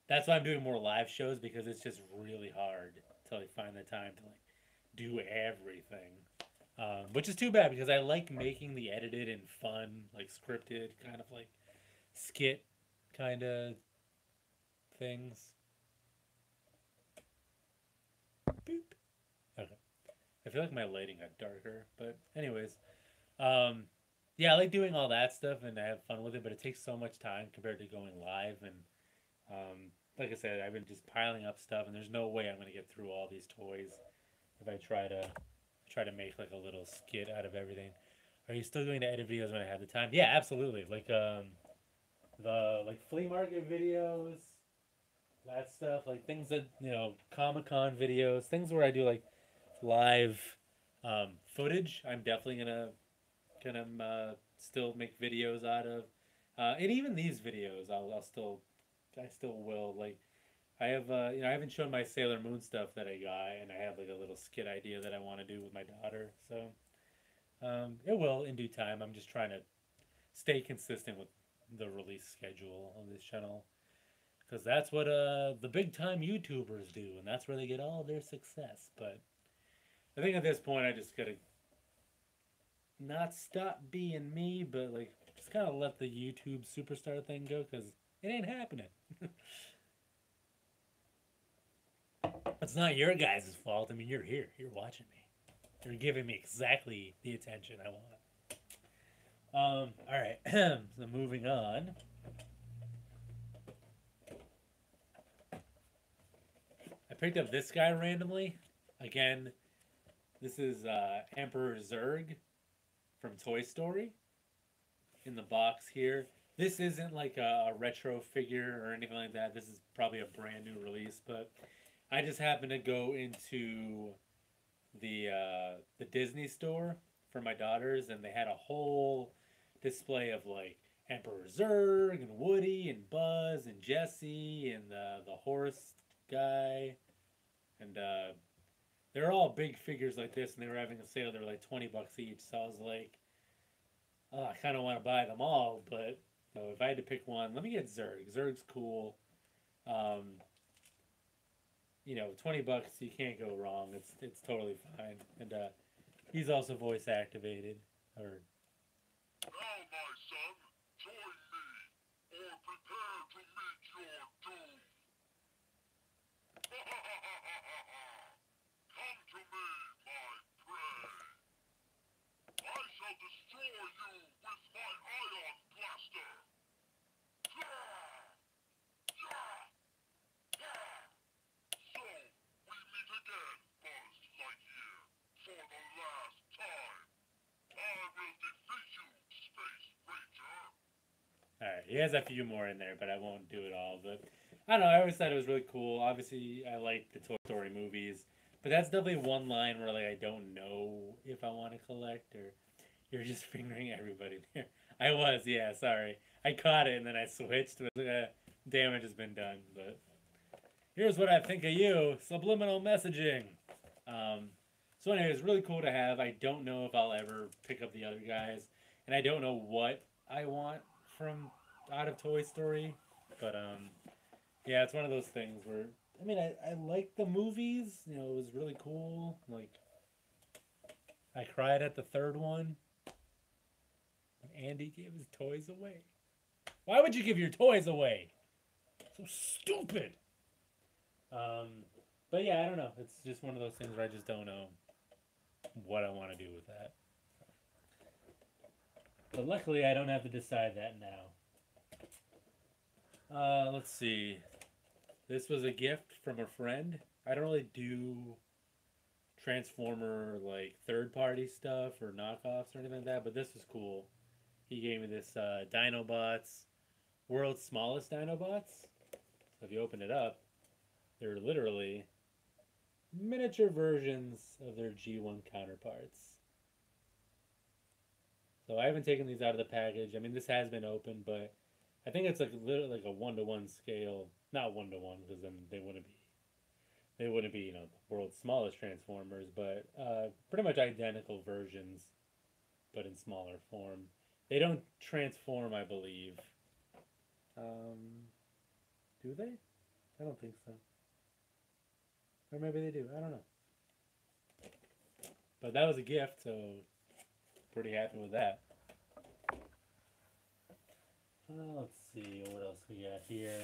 that's why I'm doing more live shows because it's just really hard to like find the time to like do everything. Which is too bad because I like making the edited and fun, like scripted kind of like skit kind of things. Boop. Okay. I feel like my lighting got darker, but anyways, um, yeah, I like doing all that stuff and I have fun with it, but it takes so much time compared to going live. And like I said, I've been just piling up stuff, and there's no way I'm gonna get through all these toys if I try to make like a little skit out of everything. Are you still going to edit videos when I have the time? Yeah, absolutely. Like the like flea market videos, that stuff, like things that Comic Con videos, things where I do like live footage. I'm definitely gonna still make videos out of, and even these videos, I still will like. I have I haven't shown my Sailor Moon stuff that I got, and I have like a little skit idea that I want to do with my daughter. So it will in due time. I'm just trying to stay consistent with the release schedule on this channel because that's what the big time YouTubers do, and that's where they get all their success. But I think at this point, I just gotta not stop being me, but like just kind of let the YouTube superstar thing go because it ain't happening. It's not your guys' fault. I mean, you're here. You're watching me. You're giving me exactly the attention I want. All right. So moving on. I picked up this guy randomly. Again, this is Emperor Zurg from Toy Story. In the box here. This isn't like a retro figure or anything like that. This is probably a brand new release, but I just happened to go into the Disney store for my daughters, and they had a whole display of like Emperor Zurg and Woody and Buzz and Jesse and the horse guy, and they're all big figures like this, and they were having a sale. They were like $20 each, so I was like, oh, I kind of want to buy them all, but if I had to pick one, let me get Zurg. Zurg's cool. Um, 20 bucks, you can't go wrong. It's totally fine, and he's also voice activated. Or Now, my son, join me, or prepare to meet your doom. Come to me, my prey. I shall destroy you with my ion blaster. So, we meet again, Buzz Lightyear, for the last time. I will defeat you, Space Ranger. all right, he has a few more in there, but I won't do it all. But I don't know. I always thought it was really cool. Obviously, I like the Toy Story movies, but that's definitely one line where like I don't know if I want to collect or you're just fingering everybody there. I was, yeah. Sorry, I caught it and then I switched. But damage has been done. But here's what I think of you: subliminal messaging. Um, so anyway, it's really cool to have. I don't know if I'll ever pick up the other guys, and I don't know what I want from out of Toy Story. But yeah, it's one of those things where I mean, I like the movies. It was really cool. Like I cried at the third one. Andy gave his toys away. Why would you give your toys away? So stupid. Um, but yeah, I don't know. It's just one of those things where I just don't know what I want to do with that. But luckily, I don't have to decide that now. Let's see. This was a gift from a friend. I don't really do Transformer like third party stuff or knockoffs or anything like that, but this was cool. He gave me this Dinobots, world's smallest Dinobots. So if you open it up, they're literally miniature versions of their G1 counterparts. So I haven't taken these out of the package. I mean, this has been opened, but I think it's like literally like a 1-to-1 scale. Not 1-to-1 because then they wouldn't be the world's smallest Transformers, but pretty much identical versions, but in smaller form. They don't transform, I believe. Do they? I don't think so. Or maybe they do. I don't know. But that was a gift, so pretty happy with that. Let's see what else we got here.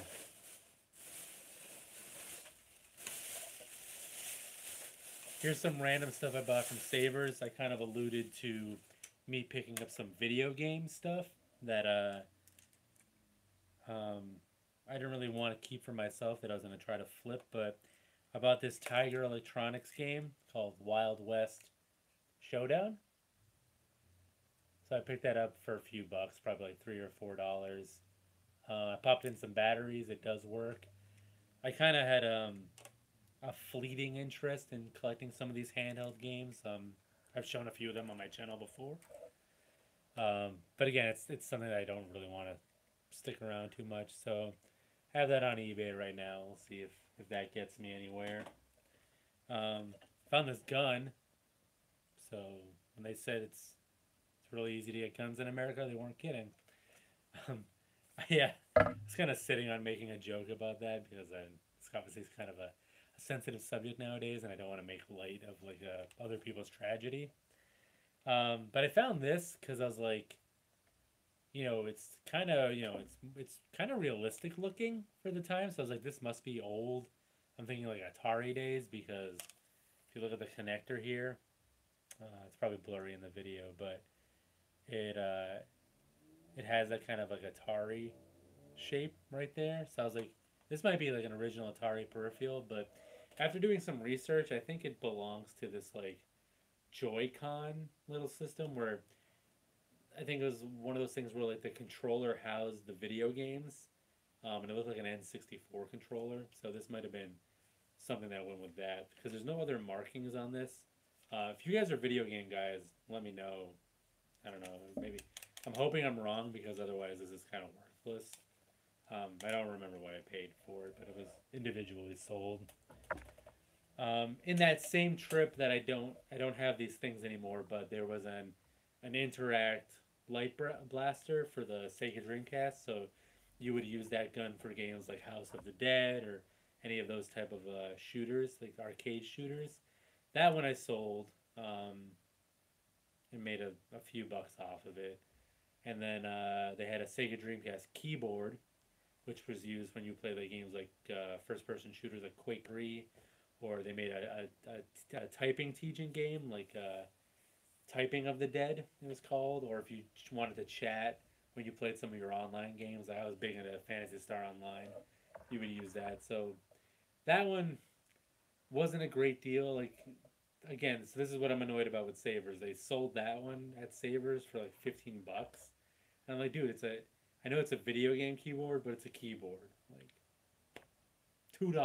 Here's some random stuff I bought from Savers. I kind of alluded to me picking up some video game stuff that I didn't really want to keep for myself that I was going to try to flip, but I bought this Tiger Electronics game called Wild West Showdown. So I picked that up for a few bucks, probably like $3 or $4. I popped in some batteries. It does work. I kind of had a fleeting interest in collecting some of these handheld games. I've shown a few of them on my channel before. But again, it's something that I don't really want to stick around too much. So I have that on eBay right now. We'll see if that gets me anywhere. Found this gun. So when they said it's really easy to get guns in America, they weren't kidding. Yeah, I was kind of sitting on making a joke about that because it's obviously kind of a sensitive subject nowadays, and I don't want to make light of like other people's tragedy. But I found this because I was like, it's kind of it's kind of realistic looking for the time. So I was like, this must be old. I'm thinking like Atari days because if you look at the connector here, it's probably blurry in the video, but it has that kind of like Atari shape right there. So I was like, this might be like an original Atari peripheral, but after doing some research, I think it belongs to this like Joy-Con little system where I think it was one of those things where like the controller housed the video games, and it looked like an N64 controller. So this might have been something that went with that because there's no other markings on this If you guys are video game guys, let me know. I don't know. Maybe I'm hoping I'm wrong because otherwise this is kind of worthless. I don't remember what I paid for it, but it was individually sold. In that same trip that I don't have these things anymore, but there was an Interact light blaster for the Sega Dreamcast, so you would use that gun for games like House of the Dead or any of those type of shooters, like arcade shooters. That one I sold and made a few bucks off of it. And then they had a Sega Dreamcast keyboard, which was used when you play the games like first-person shooters like Quake 3, or they made a typing teaching game like Typing of the Dead, it was called, or if you wanted to chat when you played some of your online games, like I was big into Fantasy Star Online, you would use that. So that one wasn't a great deal. Like again, so this is what I'm annoyed about with Savers. They sold that one at Savers for like 15 bucks. And I'm like, dude, I know it's a video game keyboard, but it's a keyboard. Like $2. You know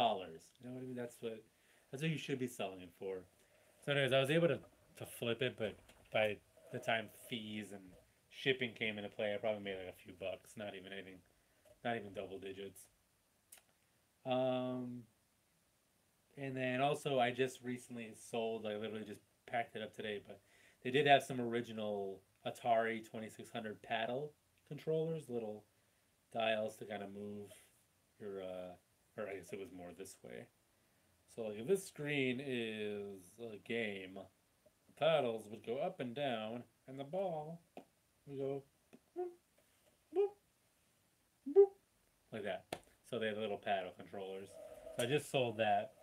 what I mean? That's what you should be selling it for. So anyways, I was able to flip it, but by the time fees and shipping came into play, I probably made like a few bucks, not even anything, not even double digits. Um, and then also I just recently sold. I literally just packed it up today, but they did have some original Atari 2600 paddle controllers, little dials to kind of move your, or I guess it was more this way. So like if this screen is a game, the paddles would go up and down, and the ball would go boop, boop, boop, like that. So they have little paddle controllers. So I just sold that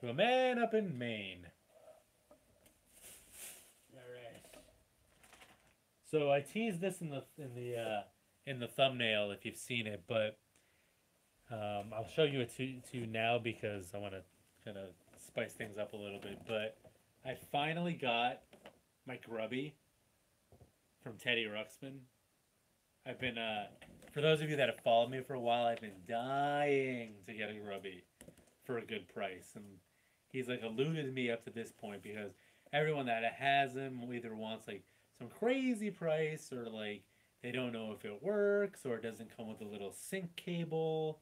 to a man up in Maine. All right. So I teased this in the thumbnail if you've seen it, but I'll show you it to you now because I want to kind of spice things up a little bit. But I finally got my grubby from Teddy Ruxpin. I've been, for those of you that have followed me for a while, I've been dying to get a grubby for a good price. And he's like eluded me up to this point because everyone that has him either wants like some crazy price or like they don't know if it works or it doesn't come with a little sync cable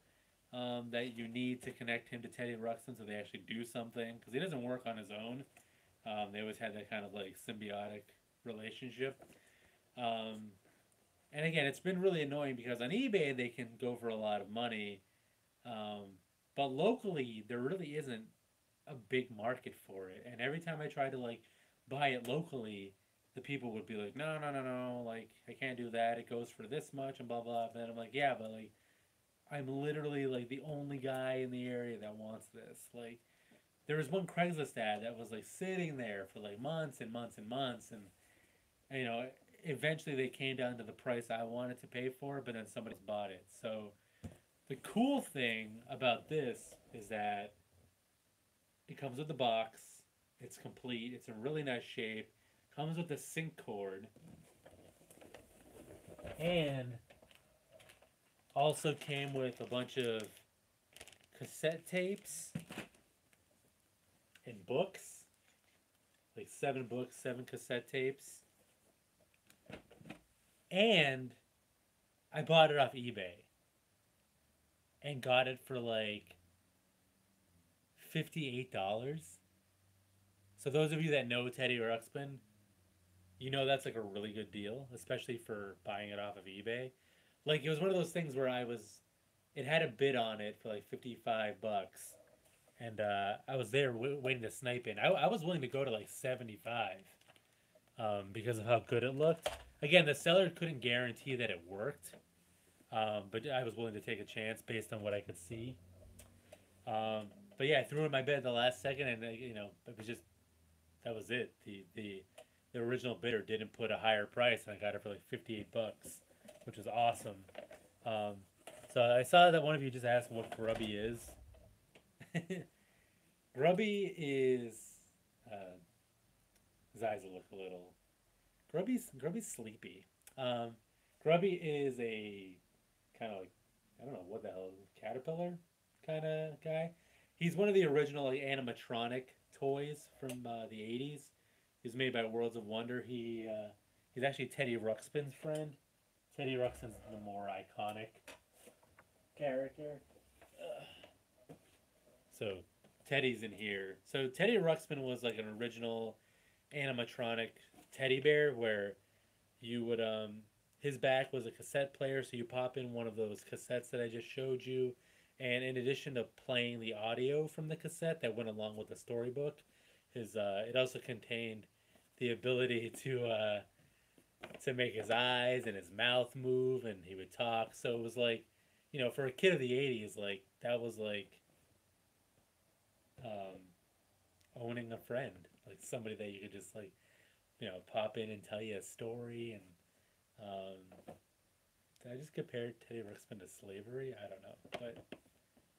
that you need to connect him to Teddy Ruxpin so they actually do something because he doesn't work on his own. They always had that kind of like symbiotic relationship. Um, and again, it's been really annoying because on eBay they can go for a lot of money, um, but locally there really isn't a big market for it. And every time I try to like buy it locally, the people would be like, no, no, no, no, like I can't do that. It goes for this much and blah blah. And then I'm like, yeah, but like I'm literally like the only guy in the area that wants this. Like there was one Craigslist ad that was like sitting there for like months and months and months, and you know, eventually they came down to the price I wanted to pay for it, but then somebody's bought it. So the cool thing about this is that it comes with the box. It's complete. It's in really nice shape. Comes with a sync cord, and also came with a bunch of cassette tapes and books, like 7 books, 7 cassette tapes. And I bought it off eBay and got it for like $58. So those of you that know Teddy Ruxpin, you know that's like a really good deal, especially for buying it off of eBay. Like it was one of those things where it had a bid on it for like 55 bucks, and I was there waiting to snipe in. I was willing to go to like 75 because of how good it looked. Again, the seller couldn't guarantee that it worked, but I was willing to take a chance based on what I could see. But yeah, I threw in my bid at the last second, and you know, it was just that was it. The original bidder didn't put a higher price, and I got it for like 58 bucks, which was awesome. Um, so I saw that one of you just asked what grubby is. Grubby is his eyes look a little. Grubby's sleepy. Um, Grubby is a kind of like I don't know what the hell caterpillar kind of guy. He's one of the original like, animatronic toys from the '80s. He's made by Worlds of Wonder. He's actually Teddy Ruxpin's friend. Teddy Ruxpin's the more iconic character. So Teddy's in here. So Teddy Ruxpin was like an original animatronic teddy bear where you would his back was a cassette player, so you pop in one of those cassettes that I just showed you, and in addition to playing the audio from the cassette that went along with the storybook, his it also contained the ability to make his eyes and his mouth move, and he would talk. So it was like, for a kid of the '80s, like that was like um, owning a friend, like somebody that you could just like pop in and tell you a story. And did I just compare Teddy Ruxpin to slavery? I don't know, but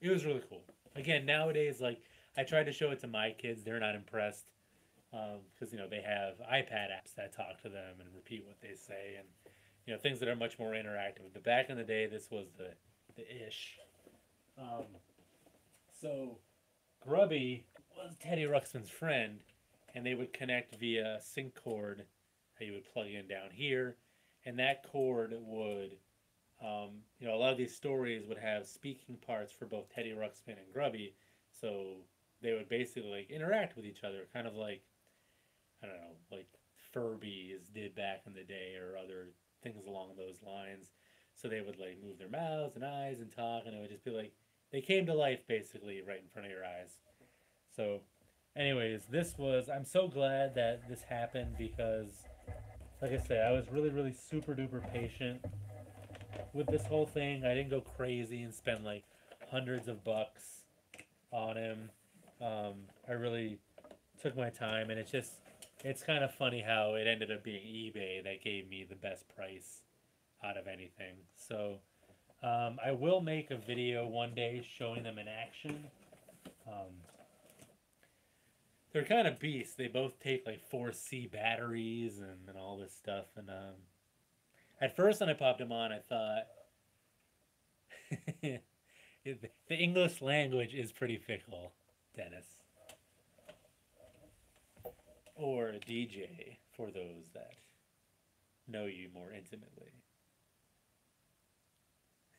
it was really cool. Again, nowadays, like I tried to show it to my kids, they're not impressed because they have iPad apps that talk to them and repeat what they say, and things that are much more interactive. But back in the day, this was the ish. Um, so Grubby was Teddy Ruxpin's friend, and they would connect via sync cord that you would plug in down here, and that cord would, a lot of these stories would have speaking parts for both Teddy Ruxpin and Grubby, so they would basically like interact with each other, kind of like I don't know, like Furbies did back in the day, or other things along those lines. So they would like move their mouths and eyes and talk, and it would just be like they came to life basically right in front of your eyes. So, anyways, I'm so glad that this happened because, like I said, I was really, really super duper patient with this whole thing. I didn't go crazy and spend like hundreds of bucks on him. I really took my time, and it's kind of funny how it ended up being eBay that gave me the best price out of anything. So, I will make a video one day showing them in action. Um, they're kind of beasts. They both take like 4C batteries and all this stuff. And at first, when I popped them on, I thought the English language is pretty fickle, Dennis. Or a DJ for those that know you more intimately.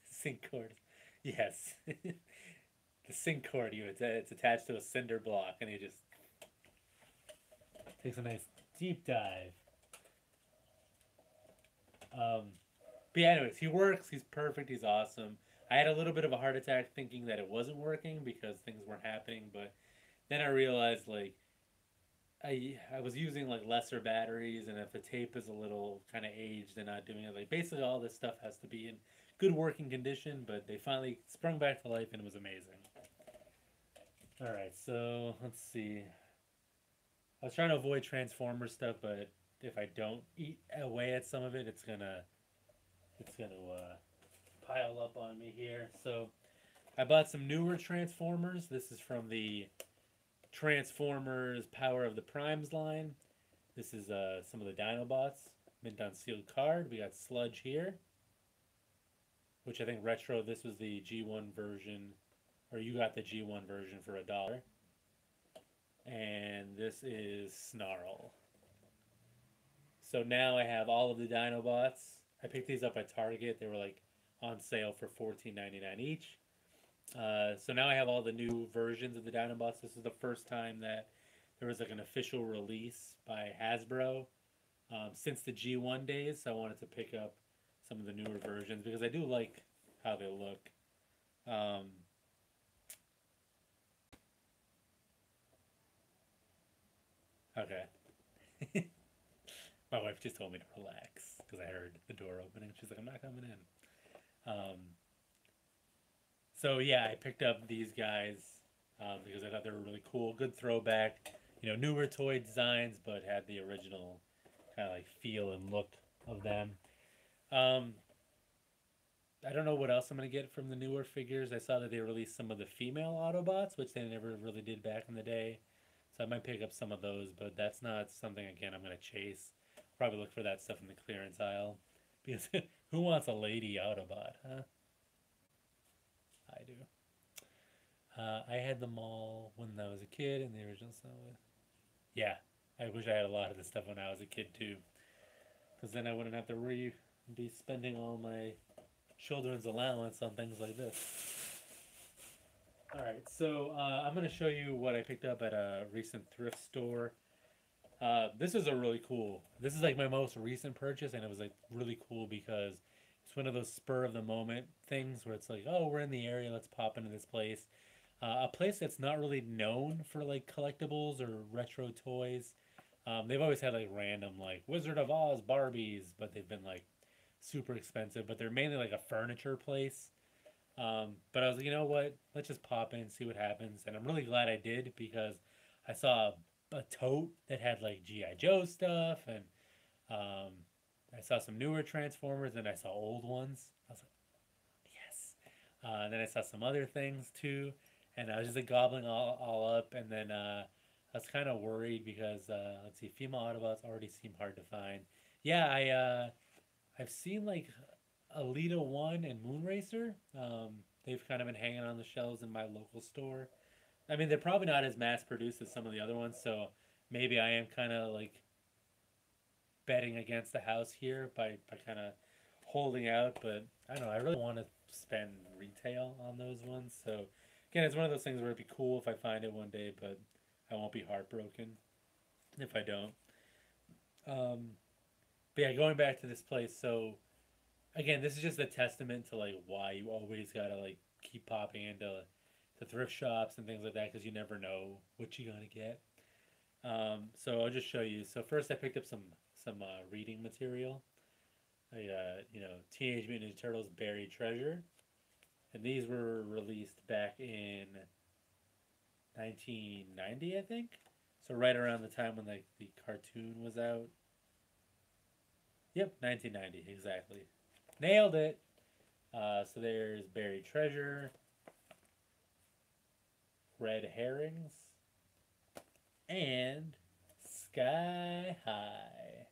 Sync cord. Yes. The sync cord, it's attached to a cinder block, and you just takes a nice deep dive. But yeah, anyways, he works. He's perfect. He's awesome. I had a little bit of a heart attack thinking that it wasn't working because things weren't happening, but then I realized like I was using like lesser batteries, and if the tape is a little kind of aged and not doing it, like basically all this stuff has to be in good working condition. But they finally sprung back to life, and it was amazing. All right, so let's see. I was trying to avoid Transformer stuff, but if I don't eat away at some of it, it's gonna pile up on me here. So I bought some newer Transformers. This is from the Transformers Power of the Primes line. This is some of the Dinobots mint on sealed card. We got Sludge here, which I think retro. This was the G1 version, or you got the G1 version for $1. And this is Snarl. So now I have all of the Dinobots. I picked these up at Target. They were like on sale for $14.99 each. So now I have all the new versions of the Dinobots. This is the first time that there was like an official release by Hasbro since the G1 days. So I wanted to pick up some of the newer versions because I do like how they look. Okay. My wife just told me to relax because I heard the door opening. She's like, I'm not coming in. So yeah, I picked up these guys because I thought they were really cool. Good throwback. Newer toy designs, but had the original kind of like feel and look of them. Um, I don't know what else I'm going to get from the newer figures. I saw that they released some of the female Autobots, which they never really did back in the day. So I might pick up some of those, but that's not something, again, I'm going to chase. Probably look for that stuff in the clearance aisle. Because who wants a lady Autobot, huh? I do. I had them all when I was a kid in the original style. Yeah. I wish I had a lot of this stuff when I was a kid too, because then I wouldn't have to be spending all my children's allowance on things like this. All right, so I'm gonna show you what I picked up at a recent thrift store. This is a really cool. This is like my most recent purchase, and it was like really cool because it's one of those spur of the moment things where it's like, oh, we're in the area, let's pop into this place. A place that's not really known for like collectibles or retro toys. They've always had like random like Wizard of Oz Barbies, but they've been like super expensive. But they're mainly like a furniture place. But I was like, you know what? Let's just pop in and see what happens. And I'm really glad I did because I saw a tote that had like GI Joe stuff, and um, I saw some newer Transformers, and I saw old ones. I was like, yes. And then I saw some other things too, and I was just like gobbling all up. And then I was kind of worried because let's see, female Autobots already seem hard to find. Yeah, I've seen like Alita One and Moonracer. They've kind of been hanging on the shelves in my local store. I mean, they're probably not as mass produced as some of the other ones, so maybe I am kind of like betting against the house here by kind of holding out. But I don't know. I really want to spend retail on those ones. So again, it's one of those things where it'd be cool if I find it one day, but I won't be heartbroken if I don't. Um, but yeah, going back to this place. So again, this is just a testament to like why you always gotta like keep popping into the thrift shops and things like that because you never know what you're gonna get. So I'll just show you. So first, I picked up some reading material. Teenage Mutant Ninja Turtles Buried Treasure, and these were released back in 1990, I think. So right around the time when like the cartoon was out. Yep, 1990 exactly. Nailed it. So there's Buried Treasure, Red Herrings, and Sky High.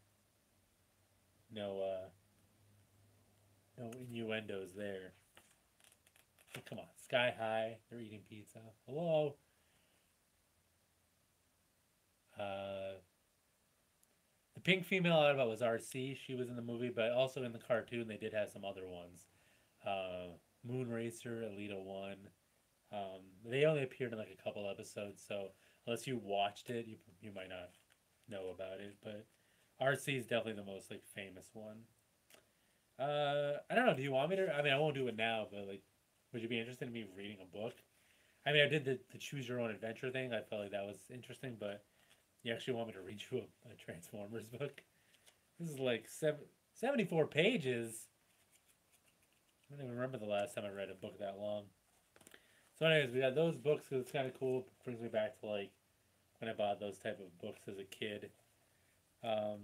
No, no innuendos there. Oh, come on, Sky High. They're eating pizza. Hello. Uh, the pink female Autobot was RC. She was in the movie, but also in the cartoon they did have some other ones. Moonracer, Alita One. They only appeared in like a couple episodes, so unless you watched it, you might not know about it. But RC is definitely the most like famous one. I don't know. Do you want me to? I mean, I won't do it now, but like, would you be interested in me reading a book? I mean, I did the choose your own adventure thing. I felt like that was interesting, but you actually want me to read you a Transformers book? This is like 74 pages. I don't even remember the last time I read a book that long. So, anyways, we got those books because it's kind of cool. It brings me back to like when I bought those type of books as a kid. Um,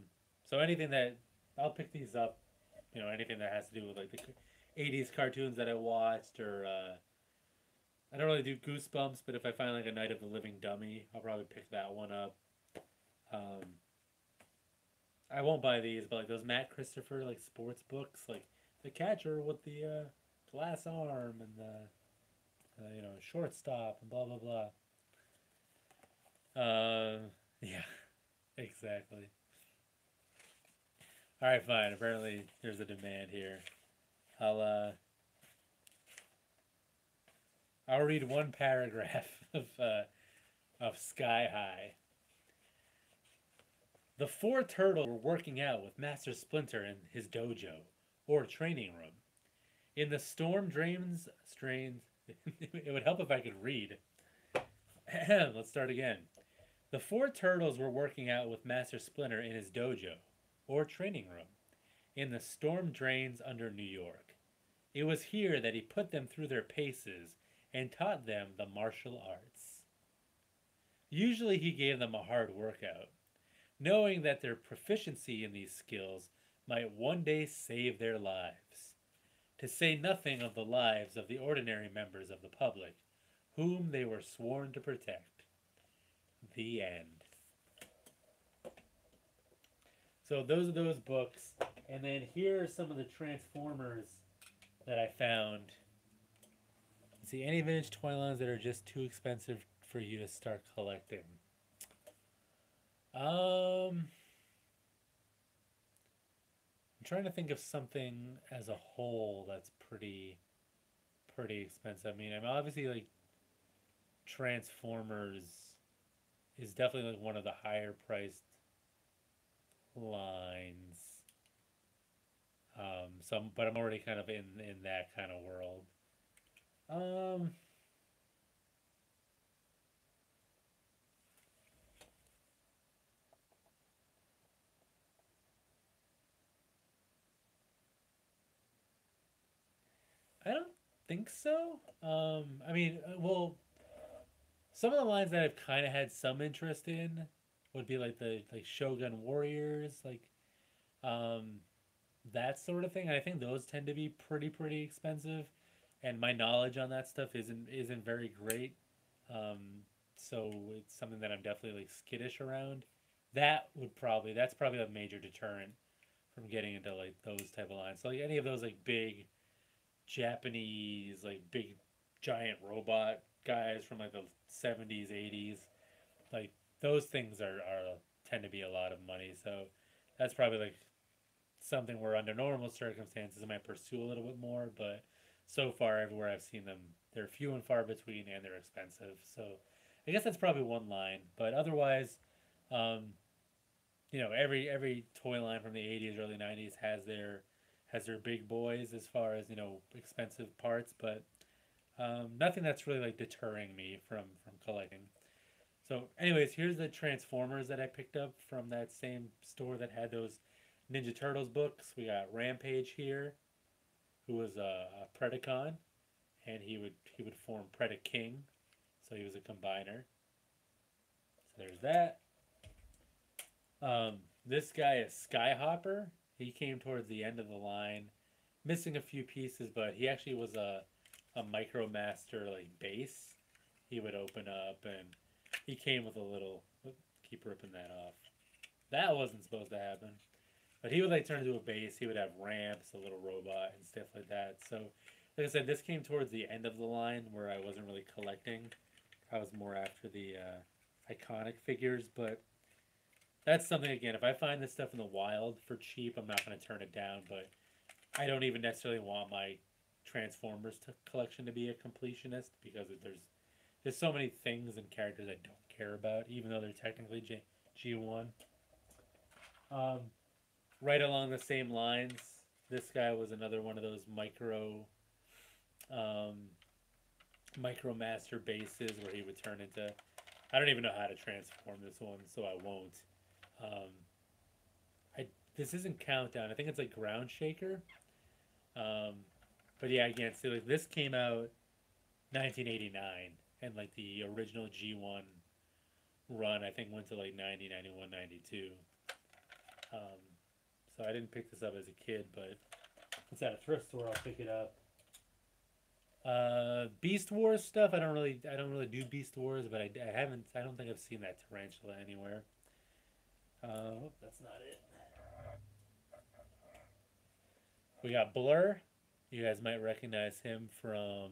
so anything that I'll pick these up, anything that has to do with like the '80s cartoons that I watched, or I don't really do Goosebumps, but if I find like a Night of the Living Dummy, I'll probably pick that one up. Um, I won't buy these, but like those Matt Christopher like sports books, like the catcher with the glass arm and the shortstop and blah blah blah. Yeah, exactly. All right, fine. Apparently, there's a demand here. I'll uh, I'll read one paragraph of Sky High. The four turtles were working out with Master Splinter in his dojo, or training room. In the storm drains strains, it would help if I could read. Let's start again. The four turtles were working out with Master Splinter in his dojo, or training room, in the storm drains under New York. It was here that he put them through their paces and taught them the martial arts. Usually he gave them a hard workout, knowing that their proficiency in these skills might one day save their lives, to say nothing of the lives of the ordinary members of the public, whom they were sworn to protect. The end. So those are those books, and then here are some of the Transformers that I found. See, any vintage toy lines that are just too expensive for you to start collecting. Um, I'm trying to think of something as a whole that's pretty expensive. I mean, I'm obviously like Transformers is definitely like one of the higher priced lines. But I'm already kind of in that kind of world. Um, I don't think so. I mean, well, some of the lines that I've kind of had some interest in would be like the like Shogun Warriors, like um that sort of thing. And I think those tend to be pretty expensive, and my knowledge on that stuff isn't very great. Um, so it's something that I'm definitely like skittish around. That's probably a major deterrent from getting into like those type of lines. So like any of those like big Japanese like big giant robot guys from like the 70s, 80s, like those things are tend to be a lot of money. So that's probably like something where under normal circumstances I might pursue a little bit more, but so far everywhere I've seen them, they're few and far between and they're expensive. So I guess that's probably one line. But otherwise, um, every toy line from the 80s, early 90s has their big boys as far as expensive parts, but nothing that's really like deterring me from collecting. So, anyways, here's the Transformers that I picked up from that same store that had those Ninja Turtles books. We got Rampage here, who was a Predacon, and he would form Predaking, so he was a combiner. So there's that. This guy is Skyhopper. He came towards the end of the line, missing a few pieces, but he actually was a Micromaster like base. He would open up, and he came with a little. Keep ripping that off. That wasn't supposed to happen. But he would like turn into a base. He would have ramps, a little robot, and stuff like that. So, like I said, this came towards the end of the line where I wasn't really collecting. I was more after the iconic figures. But that's something again. If I find this stuff in the wild for cheap, I'm not going to turn it down. But I don't even necessarily want my Transformers collection to be a completionist because there's so many things and characters I don't care about, even though they're technically G1. Um, right along the same lines, this guy was another one of those um, micro master bases where he would turn into. I don't even know how to transform this one, so I won't. Um, I this isn't countdown. I think it's like ground shaker. Um, but yeah, again, see, like this came out 1989, and like the original G1 run, I think went to like 90, 91, 92. Um, so I didn't pick this up as a kid, but it's at a thrift store. I'll pick it up. Beast Wars stuff. I don't really do Beast Wars, but I haven't. I don't think I've seen that tarantula anywhere. That's not it. We got Blur. You guys might recognize him from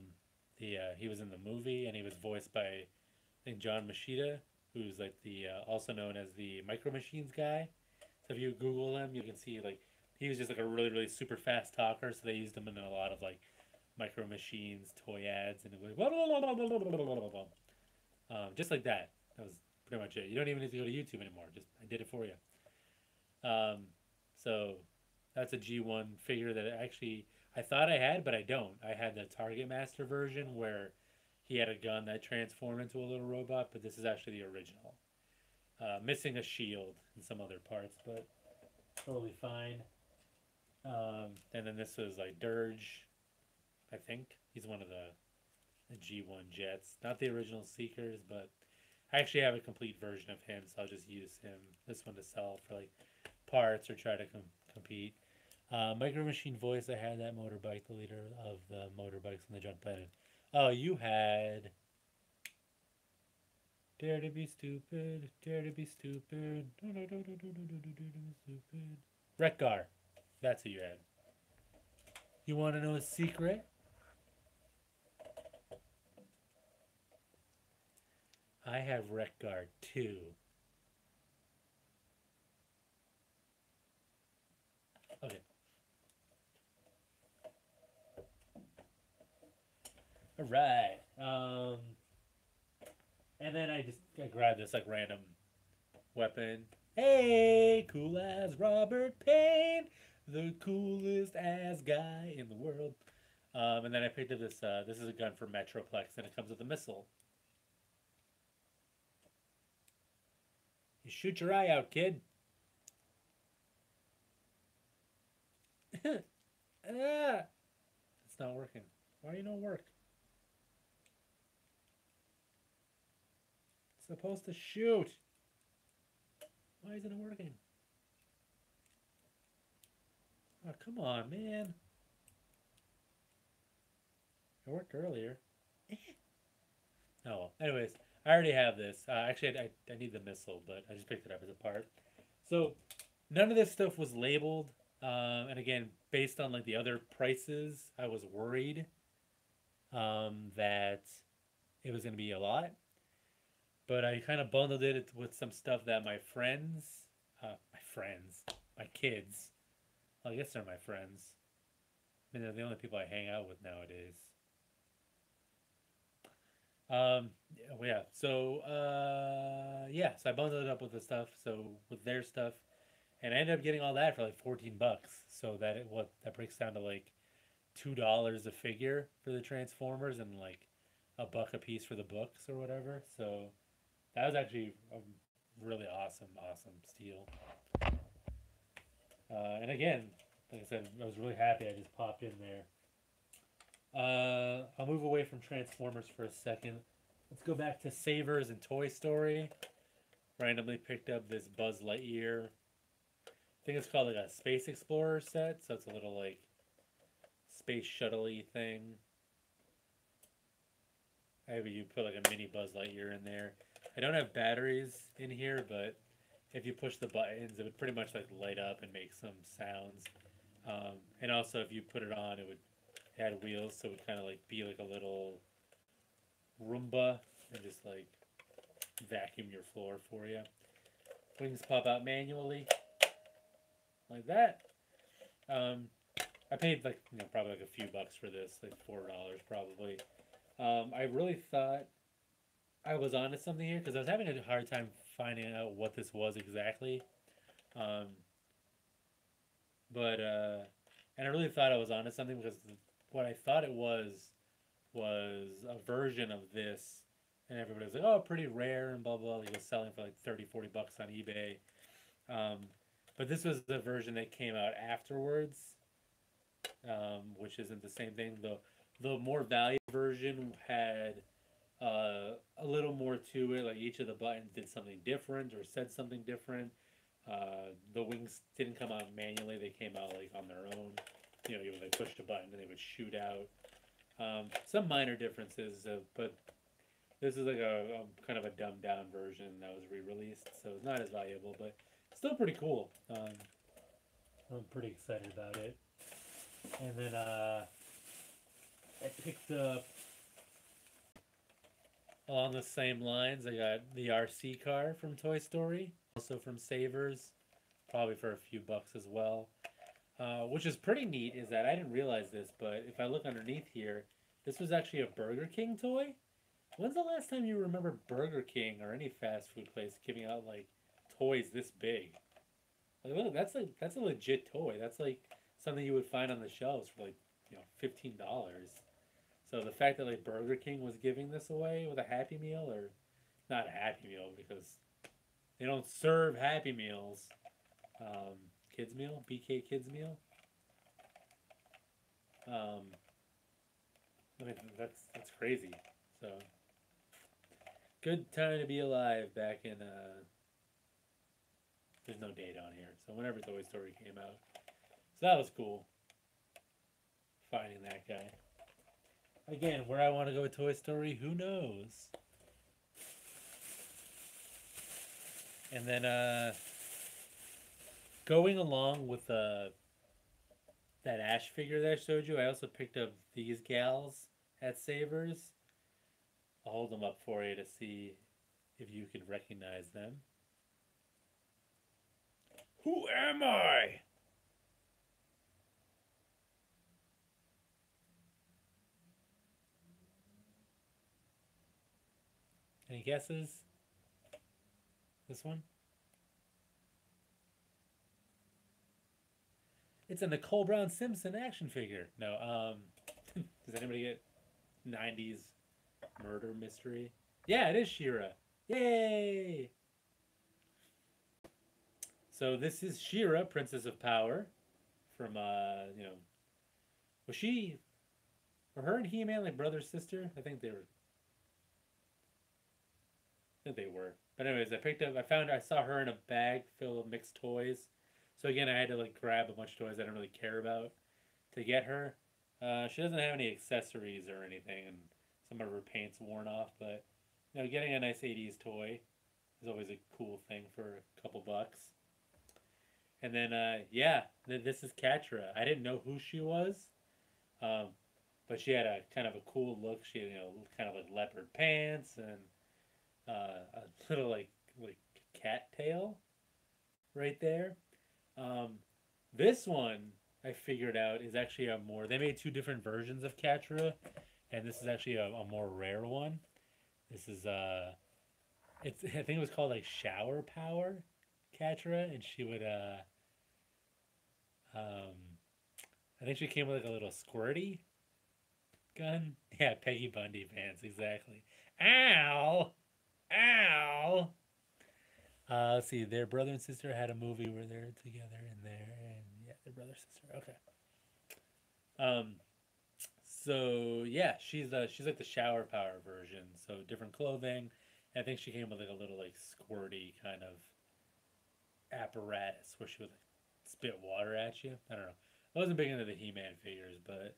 the. He was in the movie, and he was voiced by I think John Machida, who's like the also known as the Micro Machines guy. So if you Google him, you can see like he was just like a really super fast talker. So they used him in a lot of like Micro Machines toy ads, and it was just like that. That was pretty much it. You don't even need to go to YouTube anymore. Just I did it for you. Um, so that's a G1 figure that actually I thought I had, but I don't. I had the Target Master version where he had a gun that transformed into a little robot, but this is actually the original. Missing a shield and some other parts, but totally fine. And then this was like Dirge, I think. He's one of the G1 jets. Not the original Seekers, but I actually have a complete version of him, so I'll just use him, this one, to sell for like parts or try to compete. Micro Machine Voice, I had that motorbike, the leader of the motorbikes on the Junk Planet. Oh, you had Dare to be stupid, dare to be stupid, stupid. Rekgar, that's who you had. You want to know a secret? I have Rekgar too. Okay. All right. And then I grabbed this like random weapon. Hey, cool as Robert Payne, the coolest ass guy in the world. And then I picked up this. This is a gun for Metroplex, and it comes with a missile. You shoot your eye out, kid. Ah, it's not working. Why you not work? It's supposed to shoot. Why isn't it working? Oh, come on, man. It worked earlier. Oh, well. Anyways, I already have this. Actually, I need the missile, but I just picked it up as a part. So, none of this stuff was labeled. And again, based on like the other prices, I was worried that it was going to be a lot. But I kind of bundled it with some stuff that my kids, well, I guess they're my friends. I mean, they're the only people I hang out with nowadays. Yeah. So I bundled it up with the stuff. So with their stuff, and I ended up getting all that for like $14. So that breaks down to like $2 a figure for the Transformers and like a buck a piece for the books or whatever. So that was actually a really awesome steal. And again, like I said, I was really happy I just popped in there. I'll move away from Transformers for a second. Let's go back to Savers and Toy Story. Randomly picked up this Buzz Lightyear. I think it's called like a Space Explorer set, so it's a little like space shuttle-y thing. Maybe you put like a mini Buzz Lightyear in there. I don't have batteries in here, but if you push the buttons, it would pretty much like light up and make some sounds. And also, if you put it on, it had wheels, so it would kind of like be like a little Roomba and just like vacuum your floor for you. Wings pop out manually, like that. I paid like probably like a few bucks for this, like $4 probably. I really thought I was onto something here because I was having a hard time finding out what this was exactly. Um, but and I really thought I was onto something because what I thought it was a version of this, and everybody was like, "Oh, pretty rare," and blah blah. It was selling for like 30-40 bucks on eBay. Um, but this was the version that came out afterwards, which isn't the same thing. The more valuable version had a little more to it. Like each of the buttons did something different or said something different. The wings didn't come out manually; they came out like on their own. You would like push the button and they would shoot out. Some minor differences, but this is like a kind of a dumbed down version that was re-released, so it's not as valuable, but still pretty cool. I'm pretty excited about it. And then I picked up along the same lines. I got the RC car from Toy Story, also from Savers, probably for a few bucks as well. Which is pretty neat is that I didn't realize this, but if I look underneath here, this was actually a Burger King toy. When's the last time you remember Burger King or any fast food place giving out like toys this big? Like, look, that's a legit toy. That's like something you would find on the shelves for like $15. So the fact that like Burger King was giving this away with a Happy Meal, or not a Happy Meal because they don't serve Happy Meals. Kids meal, BK Kids meal. Um, I mean that's crazy. So good time to be alive back in. There's no date on here, so whenever Toy Story came out, so that was cool. Finding that guy. Again, where I want to go with Toy Story, who knows? And then going along with that Ash figure that I showed you, I also picked up these gals at Savers. I'll hold them up for you to see if you can recognize them. Who am I? Any guesses? This one? It's a Nicole Brown Simpson action figure. No, does anybody get 90s murder mystery? Yeah, it is She-Ra. Yay! So this is She-Ra, Princess of Power, from was she, were her and He-Man like brother sister? I think they were. But anyways, I saw her in a bag full of mixed toys. So again, I had to like grab a bunch of toys I didn't really care about to get her. She doesn't have any accessories or anything, and some of her paint's worn off. But getting a nice '80s toy is always a cool thing for a couple bucks. And then yeah, this is Catra. I didn't know who she was, um, but she had a kind of a cool look. She had kind of like leopard pants and a little like cat tail right there. Um, this one I figured out is actually a more. They made two different versions of Catra, and this is actually a more rare one. This is it's I think it was called like Shower Power Catra, and she would um, I think she came with like a little squirty gun. Yeah, Peggy Bundy pants exactly. Ow, ow. Let's see. Their brother and sister had a movie where they're together in there, and yeah, their brother sister. Okay. Um. So yeah, she's like the shower power version. So different clothing. I think she came with like a little like squirty kind of apparatus where she would like spit water at you. I don't know. I wasn't big into the He-Man figures, but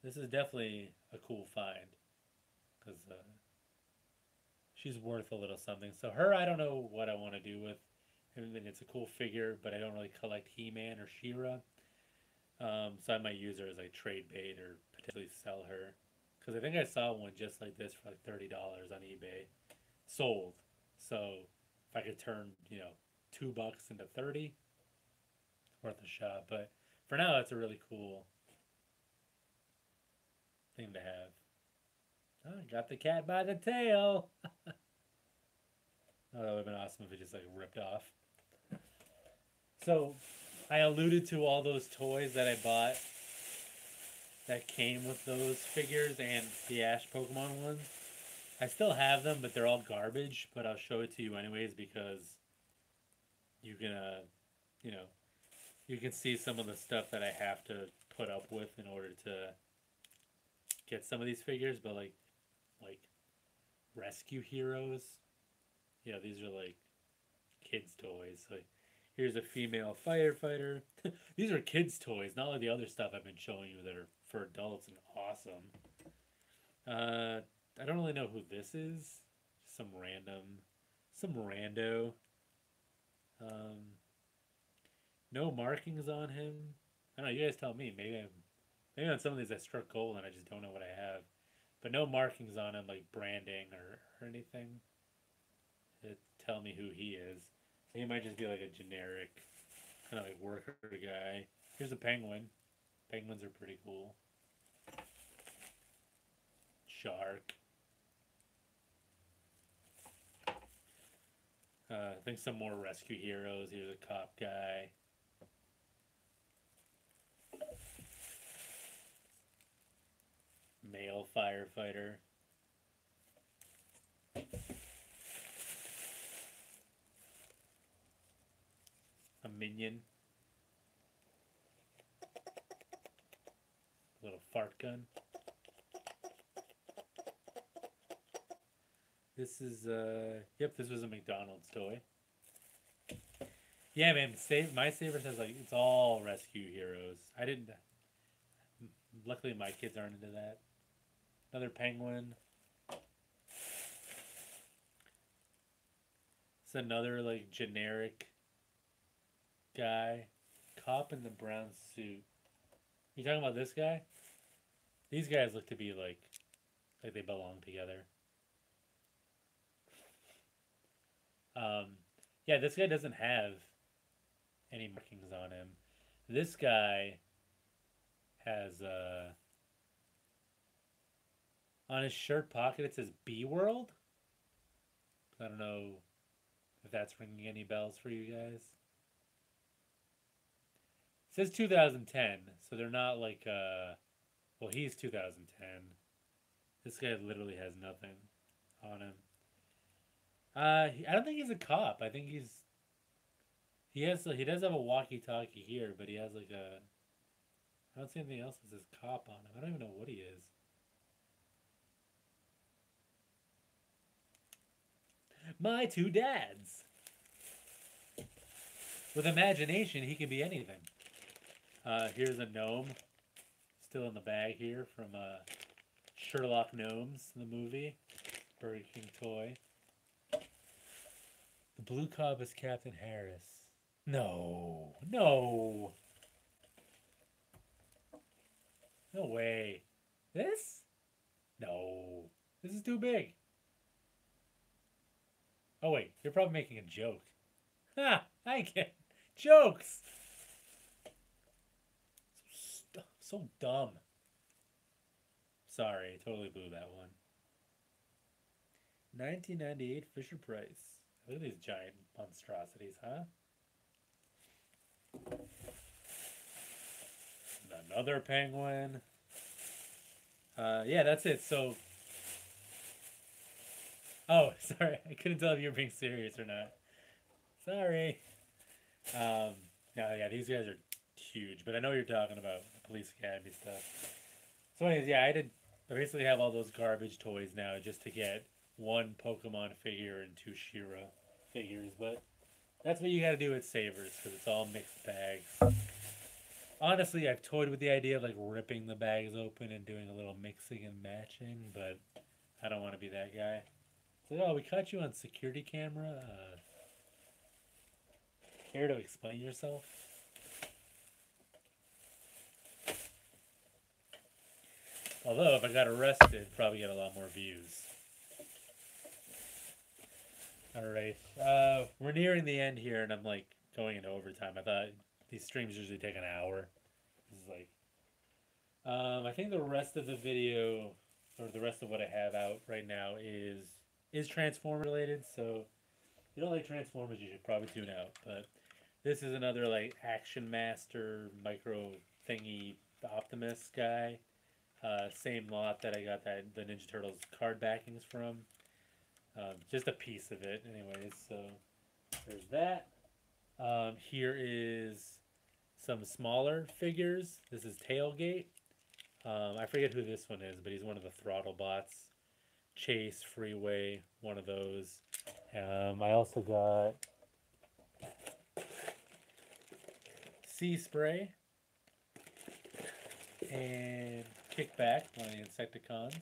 this is definitely a cool find because she's worth a little something. So her, I don't know what I want to do with. I mean, it's a cool figure, but I don't really collect He-Man or She-Ra. So I might use her as like trade bait or potentially sell her. Because I think I saw one just like this for like $30 on eBay, sold. So if I could turn $2 into 30, worth a shot. But for now, that's a really cool thing to have. Oh, I got the cat by the tail. Oh, that would have been awesome if it just like ripped off. So I alluded to all those toys that I bought that came with those figures and the Ash Pokemon ones. I still have them, but they're all garbage. But I'll show it to you anyways because you can, you know, you can see some of the stuff that I have to put up with in order to get some of these figures. But like rescue heroes, these are like kids' toys. Like here's a female firefighter. These are kids' toys, not like the other stuff I've been showing you that are for adults and awesome. I don't really know who this is. Some rando. Um, no markings on him. I don't know. You guys tell me. Maybe on some of these I struck gold and I just don't know what I have. But no markings on him like branding or anything to tell me who he is. He might just be like a generic kind of like worker guy. Here's a penguin. Penguins are pretty cool. Shark. I think some more rescue heroes. Here's a cop guy. Male firefighter. A minion. A little fart gun. This is yep, this was a McDonald's toy. Yeah, man, my saver says like it's all rescue heroes. I didn't. Luckily, my kids aren't into that. Another penguin. It's another like generic guy. Cop in the brown suit. You talking about this guy? These guys look to be like they belong together. Um, yeah, this guy doesn't have any markings on him. This guy has on his shirt pocket it says B World. I don't know if that's ringing any bells for you guys. It says 2010, so they're not like, well, he's 2010. This guy literally has nothing on him. I don't think he's a cop. I think he does have a walkie-talkie here, but he has like a, I don't see anything else that says cop on him. I don't even know what he is. My two dads. With imagination, he can be anything. Here's a gnome, still in the bag here from Sherlock Gnomes, the movie, Burger King toy. The blue cop is Captain Harris. No, no, no way. This? No, this is too big. Oh wait, you're probably making a joke. Ha! I get jokes. So dumb. Sorry, I totally blew that one. 1998 Fisher Price. Look at these giant monstrosities, huh? Another penguin. Yeah, that's it. So, oh, sorry, I couldn't tell if you were being serious or not. Sorry. No, yeah, these guys are huge, but I know what you're talking about the police academy stuff. So, anyways, yeah, I basically have all those garbage toys now just to get one Pokemon figure and two She-Ra figures, but that's what you gotta do at Savers because it's all mixed bags. Honestly, I've toyed with the idea of like ripping the bags open and doing a little mixing and matching, but I don't want to be that guy. It's like, oh, we caught you on security camera. Care to explain yourself? Although, if I got arrested, probably get a lot more views. Alright, we're nearing the end here, and I'm like going into overtime. I thought these streams usually take an hour. This is like, I think the rest of the video, or the rest of what I have out right now is Transformer related, so if you don't like Transformers, you should probably tune out, but this is another like Action Master micro thingy Optimus guy. Same lot that I got the Ninja Turtles card backings from. Just a piece of it, anyways. So there's that. Here is some smaller figures. This is Tailgate. I forget who this one is, but he's one of the Throttle Bots. Chase, Freeway, one of those. I also got Sea Spray and Kickback, one of the Insecticons.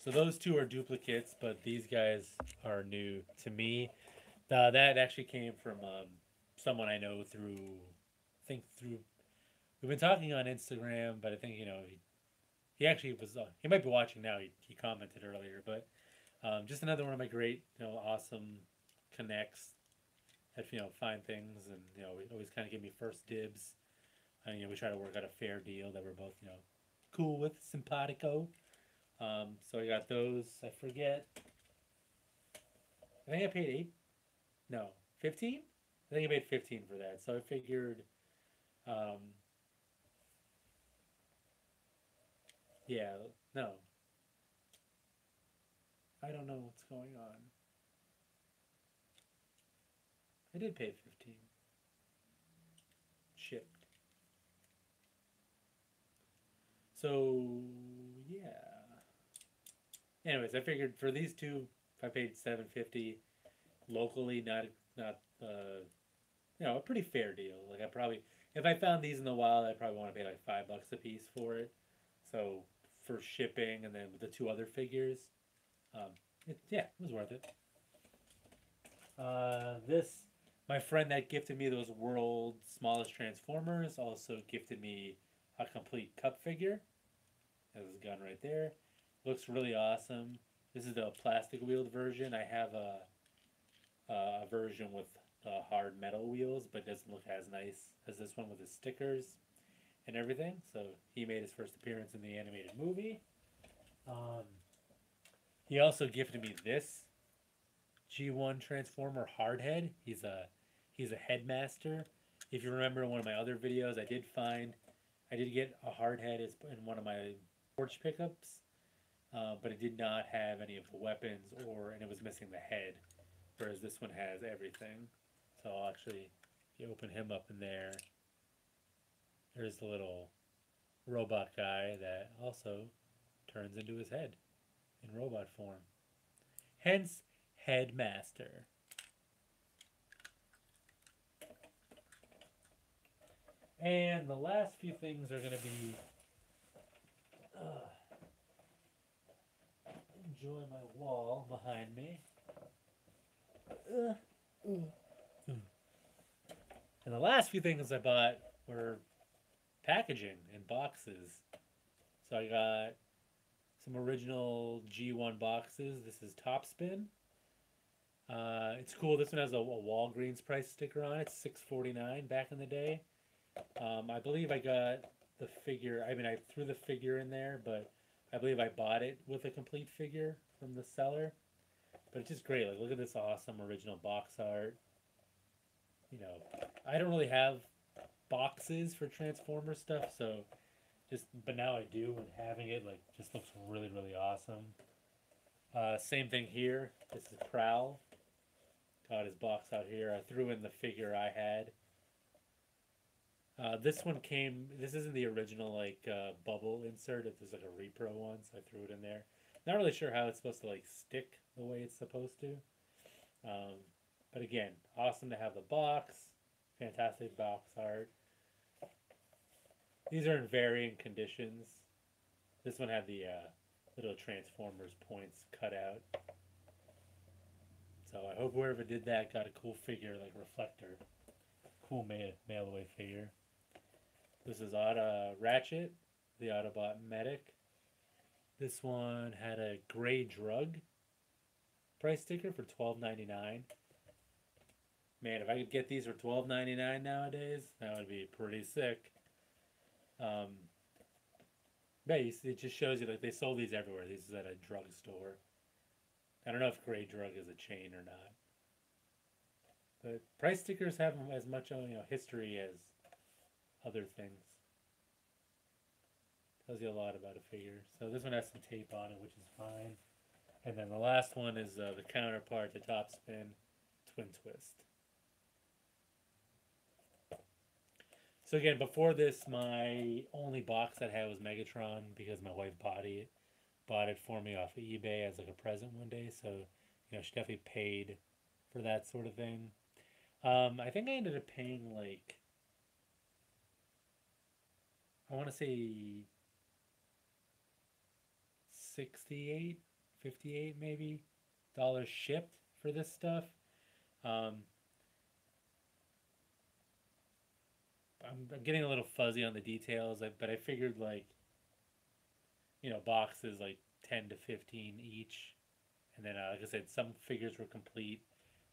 So those two are duplicates, but these guys are new to me. That actually came from someone I know through. We've been talking on Instagram, but I think he actually was. He might be watching now. He commented earlier, but just another one of my great awesome connects that find things and always kind of give me first dibs. And we try to work out a fair deal that we're both cool with, simpatico. So I got those. I forget. I think I paid 8. No, 15. I think I paid 15 for that. So I figured, yeah, no. I don't know what's going on. I did pay 15. Shipped. So yeah. Anyways, I figured for these two, if I paid $7.50 locally, not a pretty fair deal. Like I probably, if I found these in the wild, I'd probably want to pay like $5 a piece for it. So for shipping and then with the two other figures, it was worth it. My friend that gifted me those World's Smallest Transformers also gifted me a complete cup figure. There's his gun right there. Looks really awesome. This is the plastic wheeled version. I have a version with hard metal wheels, but doesn't look as nice as this one with the stickers and everything. So he made his first appearance in the animated movie. He also gifted me this G1 Transformer Hardhead. He's a headmaster. If you remember in one of my other videos, I did get a hardhead in one of my porch pickups, but it did not have any of the weapons and it was missing the head, whereas this one has everything. So I'll actually, if you open him up in there, there's the little robot guy that also turns into his head in robot form. Hence, Headmaster. And the last few things are going to be. Enjoy my wall behind me. And the last few things I bought were packaging in boxes. So I got some original G1 boxes. This is Topspin. It's cool. This one has a Walgreens price sticker on it. It's $6.49 back in the day. I believe I got the figure. I mean, I threw the figure in there, but I believe I bought it with a complete figure from the seller. But it's just great. Like, look at this awesome original box art. You know, I don't really have boxes for Transformer stuff, so but now I do, and having it like just looks really, really awesome. Same thing here. This is Prowl. Got his box out here. I threw in the figure I had. This one came. This isn't the original like bubble insert. There's like a repro one, so I threw it in there. Not really sure how it's supposed to like stick the way it's supposed to. But again, awesome to have the box. Fantastic box art. These are in varying conditions. This one had the little Transformers points cut out. So I hope whoever did that got a cool figure like Reflector. Cool mail away figure. This is Ratchet, the Autobot Medic. This one had a gray drug price sticker for $12.99. Man, if I could get these for $12.99 nowadays, that would be pretty sick. But it just shows you like they sold these everywhere. These is at a drugstore. I don't know if Gray Drug is a chain or not. But price stickers have as much history as other things. Tells you a lot about a figure. So this one has some tape on it, which is fine. And then the last one is the counterpart to Topspin, Twin Twist. So again, before this, my only box that I had was Megatron because my wife bought it for me off of eBay as like a present one day. So, she definitely paid for that sort of thing. I think I ended up paying like, I want to say 68, 58 maybe dollars shipped for this stuff. I'm getting a little fuzzy on the details, but I figured like, boxes like 10 to 15 each. And then, like I said, some figures were complete,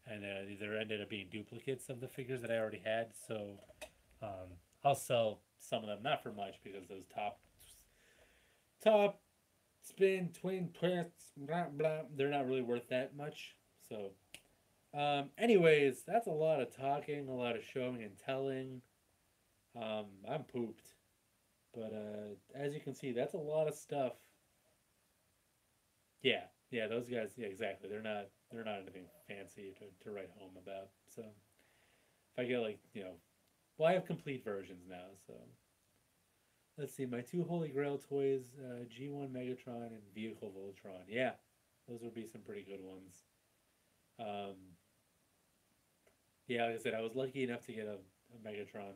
and there ended up being duplicates of the figures that I already had. So I'll sell some of them, not for much, because those top spin twin twists, blah blah, they're not really worth that much. So, anyways, that's a lot of talking, a lot of showing and telling. I'm pooped, but as you can see, that's a lot of stuff. Yeah, those guys. Yeah, exactly. They're not anything fancy to write home about. So if I get like well, I have complete versions now. So let's see, my two Holy Grail toys, G1 Megatron and Vehicle Voltron. Yeah, those would be some pretty good ones. Yeah, like I said, I was lucky enough to get a Megatron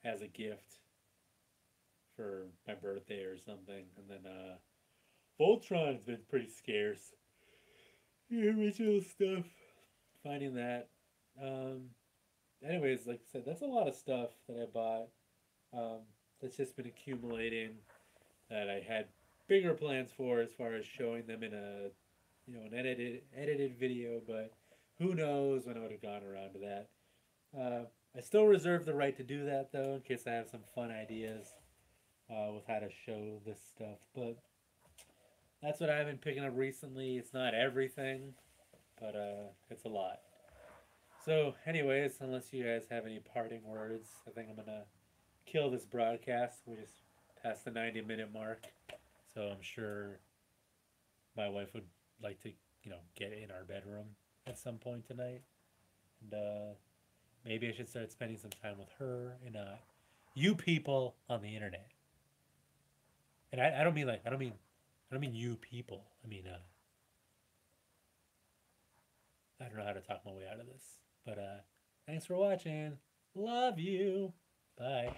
as a gift for my birthday or something, and then Voltron's been pretty scarce. The original stuff, finding that. Anyways, like I said, that's a lot of stuff that I bought. That's just been accumulating. That I had bigger plans for, as far as showing them in an edited video, but who knows when I would have gone around to that. I still reserve the right to do that, though, in case I have some fun ideas with how to show this stuff. But that's what I've been picking up recently. It's not everything, but it's a lot. So, anyways, unless you guys have any parting words, I think I'm gonna kill this broadcast. We just passed the 90-minute mark, so I'm sure my wife would like to, get in our bedroom at some point tonight, and maybe I should start spending some time with her and you people on the internet. And I don't mean like I don't mean you people. I mean I don't know how to talk my way out of this. But thanks for watching. Love you. Bye.